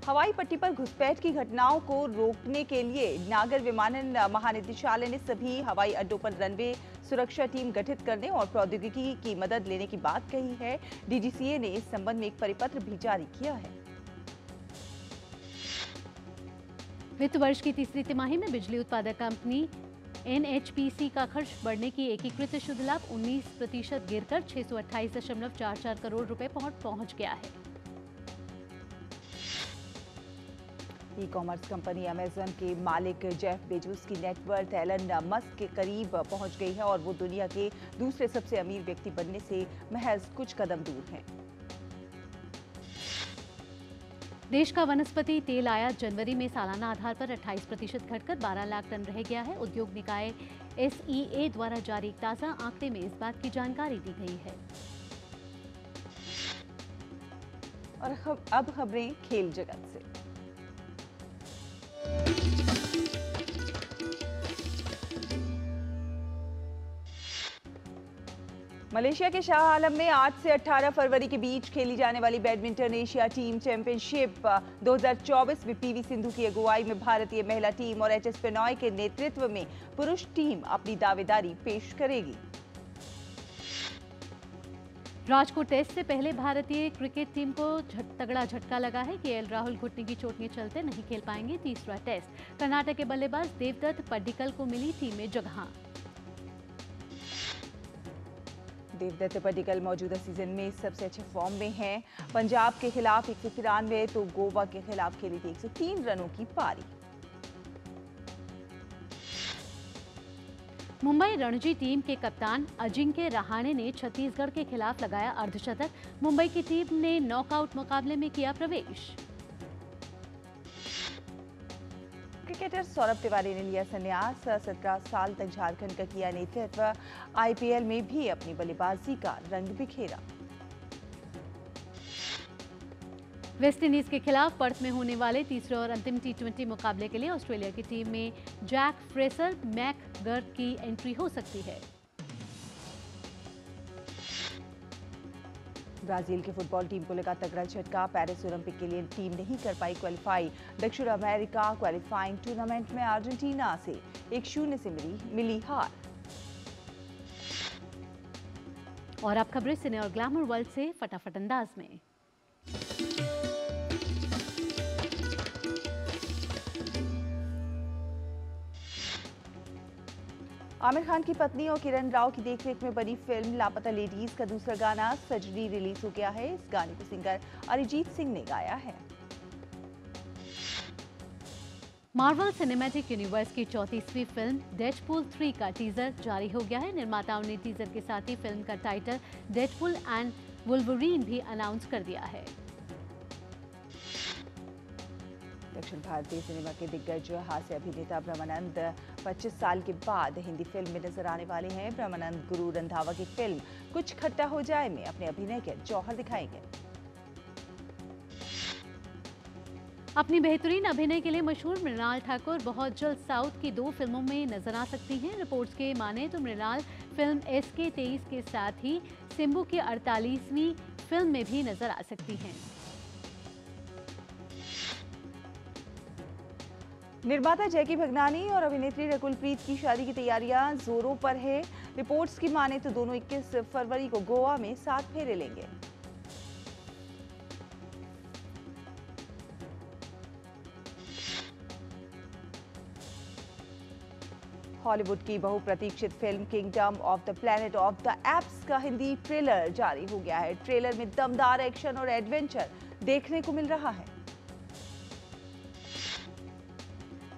हवाई पट्टी पर घुसपैठ की घटनाओं को रोकने के लिए नागर विमानन महानिदेशालय ने सभी हवाई अड्डों पर रनवे सुरक्षा टीम गठित करने और प्रौद्योगिकी की मदद लेने की बात कही है। डीजीसीए ने इस संबंध में एक परिपत्र भी जारी किया है। वित्त वर्ष की तीसरी तिमाही में बिजली उत्पादक कंपनी एनएचपीसी का खर्च बढ़ने की एकीकृत शुद्ध लाभ 19% गिरकर 628.44 करोड़ रुपए पहुंच गया है। ई कॉमर्स कंपनी अमेज़न के मालिक जेफ बेजोस की नेटवर्थ एलन मस्क के करीब पहुंच गई है और वो दुनिया के दूसरे सबसे अमीर व्यक्ति बनने से महज कुछ कदम दूर हैं। देश का वनस्पति तेल आयात जनवरी में सालाना आधार पर 28% घटकर 12 लाख टन रह गया है। उद्योग निकाय एसईए द्वारा जारी एक ताजा आंकड़े में इस बात की जानकारी दी गई है। और अब खबरें खेल जगत से। मलेशिया के शाह आलम में 8 से 18 फरवरी के बीच खेली जाने वाली बैडमिंटन एशिया टीम चैंपियनशिप 2024 में पीवी सिंधु की अगुवाई में भारतीय महिला टीम और एचएस प्रणॉय के नेतृत्व में पुरुष टीम अपनी दावेदारी पेश करेगी। राजकोट टेस्ट से पहले भारतीय क्रिकेट टीम को तगड़ा झटका लगा है। केएल राहुल घुटने की चोट के चलते नहीं खेल पाएंगे तीसरा टेस्ट। कर्नाटक के बल्लेबाज देवदत्त पड्डिकल को मिली टीम में जगह। देवदत्त पड्डिकल मौजूदा सीजन में सबसे अच्छे फॉर्म में हैं। पंजाब के खिलाफ 193 तो गोवा के खिलाफ खेली थी 103 रनों की पारी। मुंबई रणजी टीम के कप्तान अजिंक्य रहाणे ने छत्तीसगढ़ के खिलाफ लगाया अर्धशतक। मुंबई की टीम ने नॉकआउट मुकाबले में किया प्रवेश। क्रिकेटर सौरभ तिवारी ने लिया संन्यास। 17 साल तक झारखंड का किया नेतृत्व। आईपीएल में भी अपनी बल्लेबाजी का रंग बिखेरा। वेस्टइंडीज के खिलाफ पर्थ में होने वाले तीसरे और अंतिम टी20 मुकाबले के लिए ऑस्ट्रेलिया की टीम में जैक फ्रेसर मैकगर्थ की एंट्री हो सकती है। ब्राजील की फुटबॉल टीम को लगा तगड़ा झटका। पेरिस ओलंपिक के लिए टीम नहीं कर पाई क्वालिफाई। दक्षिण अमेरिका क्वालिफाइंग टूर्नामेंट में अर्जेंटीना से 1-0 से मिली हार। और अब खबरें सिने और ग्लैमर वर्ल्ड से फटाफट अंदाज में। आमिर खान की पत्नी और किरण राव की देखरेख में बनी फिल्म लापता लेडीज का दूसरा गाना सजनी रिलीज हो गया है। इस गाने को सिंगर अरिजीत सिंह ने गाया है। मार्वल सिनेमैटिक यूनिवर्स की 34वीं फिल्म डेडपूल 3 का टीजर जारी हो गया है। निर्माताओं ने टीजर के साथ ही फिल्म का टाइटल डेडपूल एंड वुल्वरीन भी अनाउंस कर दिया है। दक्षिण भारतीय सिनेमा के दिग्गज हास्य अभिनेता ब्रह्मानंद 25 साल के बाद हिंदी फिल्म में नजर आने वाले हैं। ब्रह्मानंद गुरु रंधावा की फिल्म कुछ खट्टा हो जाए में अपने अभिनय के जौहर दिखाएंगे। अपनी बेहतरीन अभिनय के लिए मशहूर मृणाल ठाकुर बहुत जल्द साउथ की 2 फिल्मों में नजर आ सकती हैं। रिपोर्ट्स के माने तो मृणाल फिल्म SK23 के साथ ही सिम्बू की 48वीं फिल्म में भी नजर आ सकती हैं। निर्माता जैकी भगनानी और अभिनेत्री रकुल प्रीत की शादी की तैयारियां जोरों पर है। रिपोर्ट्स की माने तो दोनों 21 फरवरी को गोवा में 7 फेरे लेंगे। हॉलीवुड की बहुप्रतीक्षित film kingdom of the planet of the apps का हिंदी ट्रेलर जारी हो गया है। ट्रेलर में दमदार एक्शन और एडवेंचर देखने को मिल रहा है।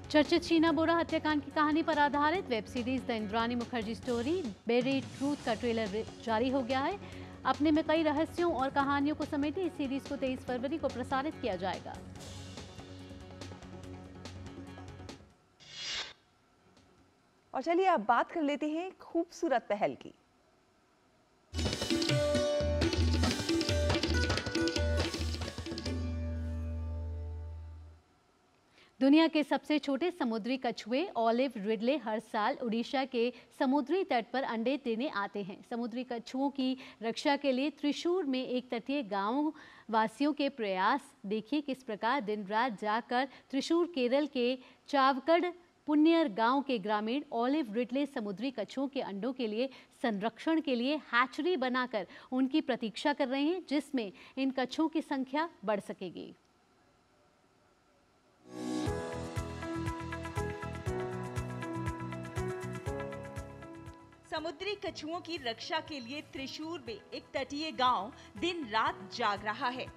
चर्चित शीना बोरा हत्याकांड की कहानी पर आधारित web series the Indrani Mukerjea story buried truth का ट्रेलर जारी हो गया है। अपने में कई रहस्यों और कहानियों को समेटे इस सीरीज को 23 फरवरी को प्रसारित किया जाएगा। और चलिए अब बात कर लेते हैं खूबसूरत पहल की। दुनिया के सबसे छोटे समुद्री कछुए ऑलिव रिडले हर साल उड़ीसा के समुद्री तट पर अंडे देने आते हैं। समुद्री कछुओं की रक्षा के लिए त्रिशूर में एक तटीय गांव वासियों के प्रयास देखिए किस प्रकार दिन रात जाकर त्रिशूर केरल के चावकड़ पुन्यर गांव के ग्रामीण ऑलिव रिडले समुद्री कछुओं के अंडों के लिए संरक्षण के लिए हैचरी बनाकर उनकी प्रतीक्षा कर रहे हैं, जिसमें इन कछुओं की संख्या बढ़ सकेगी। समुद्री कछुओं की रक्षा के लिए त्रिशूर में एक तटीय गांव दिन रात जाग रहा है।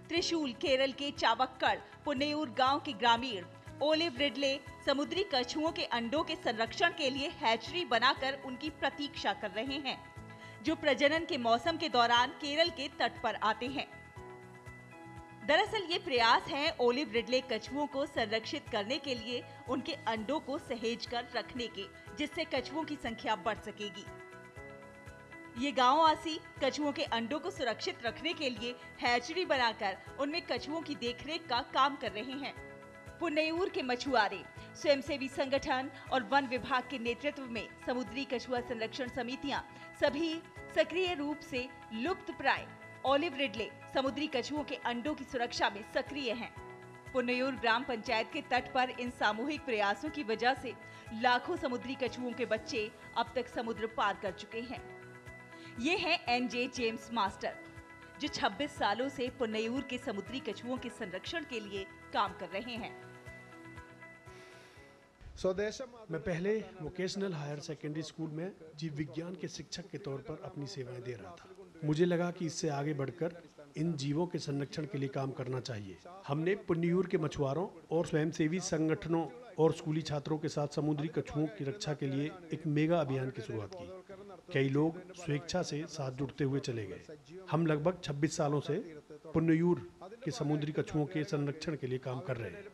त्रिशूल केरल के चावक्कड़ पुन्नेयूर गांव के ग्रामीण ओलिव रिडले समुद्री कछुओं के अंडों के संरक्षण के लिए हैचरी बनाकर उनकी प्रतीक्षा कर रहे हैं, जो प्रजनन के मौसम के दौरान केरल के तट पर आते हैं। दरअसल ये प्रयास है ओलिव रिडले कछुओं को संरक्षित करने के लिए उनके अंडों को सहेज कर रखने के, जिससे कछुओं की संख्या बढ़ सकेगी। ये गांववासी कछुओं के अंडों को सुरक्षित रखने के लिए हैचरी बनाकर उनमें कछुओं की देखरेख का काम कर रहे हैं। पुन्नेयूर के मछुआरे, स्वयंसेवी संगठन और वन विभाग के नेतृत्व में समुद्री कछुआ संरक्षण समितियां सभी सक्रिय रूप से लुप्त प्राय ऑलिव रिडले समुद्री कछुओं के अंडों की सुरक्षा में सक्रिय हैं। पुन्नेयूर ग्राम पंचायत के तट पर इन सामूहिक प्रयासों की वजह से लाखों समुद्री कछुओं के बच्चे अब तक समुद्र पार कर चुके हैं। ये हैं एनजे जेम्स मास्टर, जो 26 सालों से पुन्नेयूर के समुद्री कछुओं के संरक्षण के लिए काम कर रहे हैं। मैं पहले वोकेशनल हायर सेकेंडरी स्कूल में जीव विज्ञान के शिक्षक के तौर पर अपनी सेवाएं दे रहा था। मुझे लगा कि इससे आगे बढ़कर इन जीवों के संरक्षण के लिए काम करना चाहिए। हमने पुन्नेयूर के मछुआरों और स्वयंसेवी संगठनों और स्कूली छात्रों के साथ समुद्री कछुओं की रक्षा के लिए एक मेगा अभियान की शुरुआत की। कई लोग स्वेच्छा से साथ जुड़ते हुए चले गए। हम लगभग 26 सालों से पुन्नेयूर के समुद्री कछुओं के संरक्षण के लिए काम कर रहे हैं।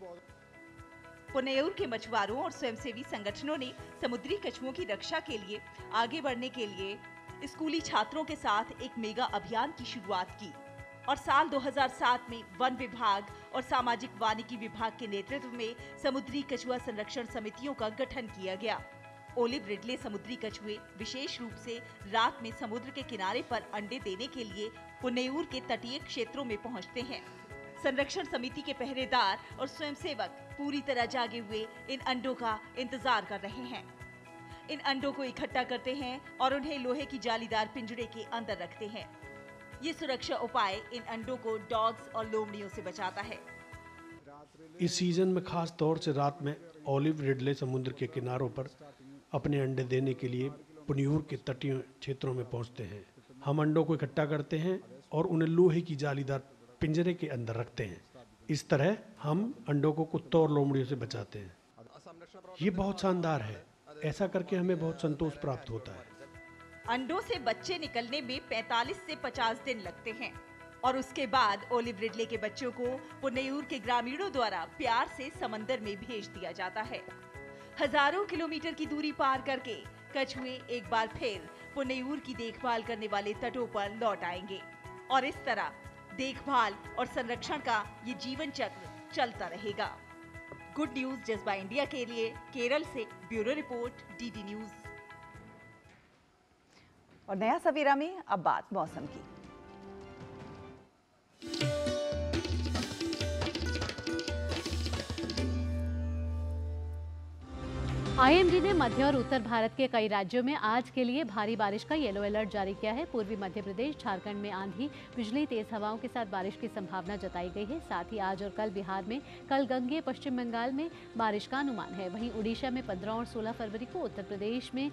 पुन्नेयूर के मछुआरों और स्वयंसेवी संगठनों ने समुद्री कछुओं की रक्षा के लिए आगे बढ़ने के लिए स्कूली छात्रों के साथ एक मेगा अभियान की शुरुआत की और साल 2007 में वन विभाग और सामाजिक वानिकी विभाग के नेतृत्व में समुद्री कछुआ संरक्षण समितियों का गठन किया गया। ओलिव रिडले समुद्री कछुए विशेष रूप से रात में समुद्र के किनारे पर अंडे देने के लिए पुन्नेयूर के तटीय क्षेत्रों में पहुंचते हैं। संरक्षण समिति के पहरेदार और स्वयंसेवक पूरी तरह जागे हुए इन अंडों का इंतजार कर रहे हैं। इन अंडों को इकट्ठा करते हैं और उन्हें लोहे की जालीदार पिंजरे के अंदर रखते हैं। ये सुरक्षा उपाय इन अंडों को डॉग्स और लोमड़ियों से बचाता है। इस सीजन में खास तौर से रात में ओलिव रिडले समुद्र के किनारों पर अपने अंडे देने के लिए पुन्नेयूर के तटीय क्षेत्रों में पहुंचते हैं। हम अंडों को इकट्ठा करते हैं और उन्हें लोहे की जालीदार पिंजरे के अंदर रखते हैं। इस तरह हम अंडों को कुत्तों और लोमड़ियों से बचाते हैं। ये बहुत शानदार है। ऐसा करके हमें बहुत संतोष प्राप्त होता है। अंडों से बच्चे निकलने में 45 से 50 दिन लगते हैं और उसके बाद ओलिव रिडले के बच्चों को पुन्नेयूर के ग्रामीणों द्वारा प्यार से समंदर में भेज दिया जाता है। हजारों किलोमीटर की दूरी पार करके कछुए एक बार फिर पुन्नेयूर की देखभाल करने वाले तटों पर लौट आएंगे और इस तरह देखभाल और संरक्षण का ये जीवन चक्र चलता रहेगा। गुड न्यूज जज्बा इंडिया के लिए केरल से ब्यूरो रिपोर्ट डीडी न्यूज। और नया सवेरा में अब बात मौसम की। आईएमडी ने मध्य और उत्तर भारत के कई राज्यों में आज के लिए भारी बारिश का येलो अलर्ट जारी किया है। पूर्वी मध्य प्रदेश, झारखंड में आंधी, बिजली, तेज हवाओं के साथ बारिश की संभावना जताई गई है। साथ ही आज और कल बिहार में, कल गंगे, पश्चिम बंगाल में बारिश का अनुमान है। वहीं उड़ीसा में 15 और 16 फरवरी को, उत्तर प्रदेश में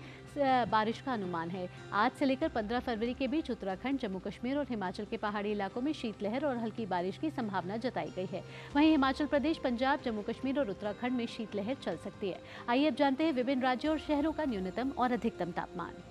बारिश का अनुमान है। आज से लेकर 15 फरवरी के बीच उत्तराखंड, जम्मू कश्मीर और हिमाचल के पहाड़ी इलाकों में शीतलहर और हल्की बारिश की संभावना जताई गई है। वहीं हिमाचल प्रदेश, पंजाब, जम्मू कश्मीर और उत्तराखंड में शीतलहर चल सकती है। आइए अब जानते हैं विभिन्न राज्यों और शहरों का न्यूनतम और अधिकतम तापमान।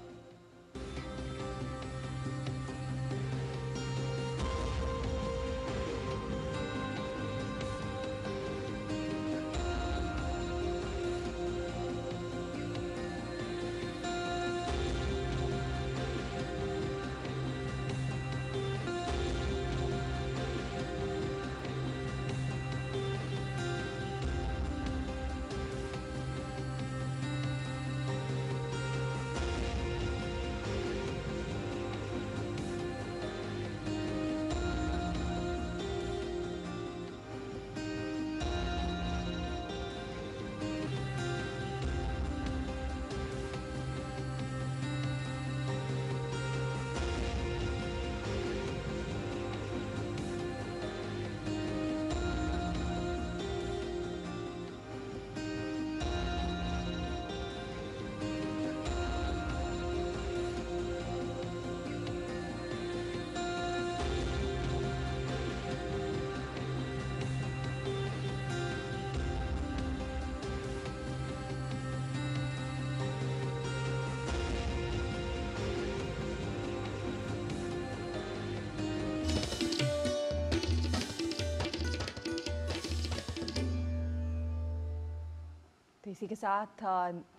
तो इसी के साथ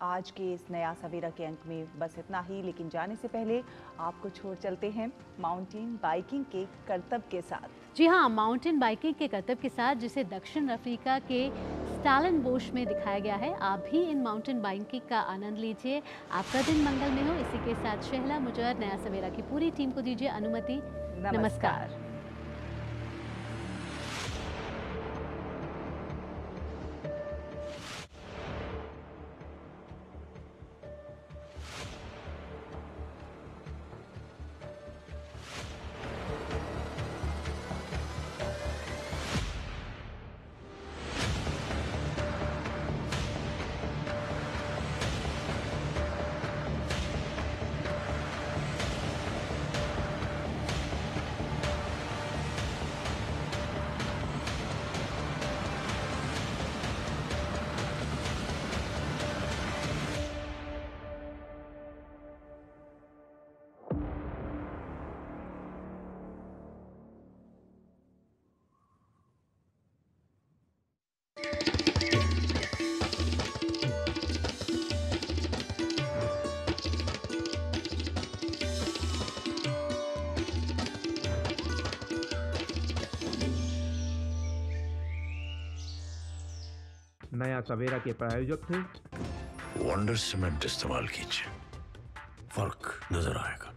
आज के इस नया सवेरा के अंक में बस इतना ही, लेकिन जाने से पहले आपको छोड़ चलते हैं माउंटेन बाइकिंग के करतब के साथ। जी हाँ, माउंटेन बाइकिंग के करतब के साथ, जिसे दक्षिण अफ्रीका के स्टेलनबोश में दिखाया गया है। आप भी इन माउंटेन बाइकिंग का आनंद लीजिए। आपका दिन मंगल में हो। इसी के साथ शहला मुजर, नया सवेरा की पूरी टीम को दीजिए अनुमति। नमस्कार। नया सवेरा के प्रायोजक थे वंडर सीमेंट इस्तेमाल कीजिए, फर्क नजर आएगा।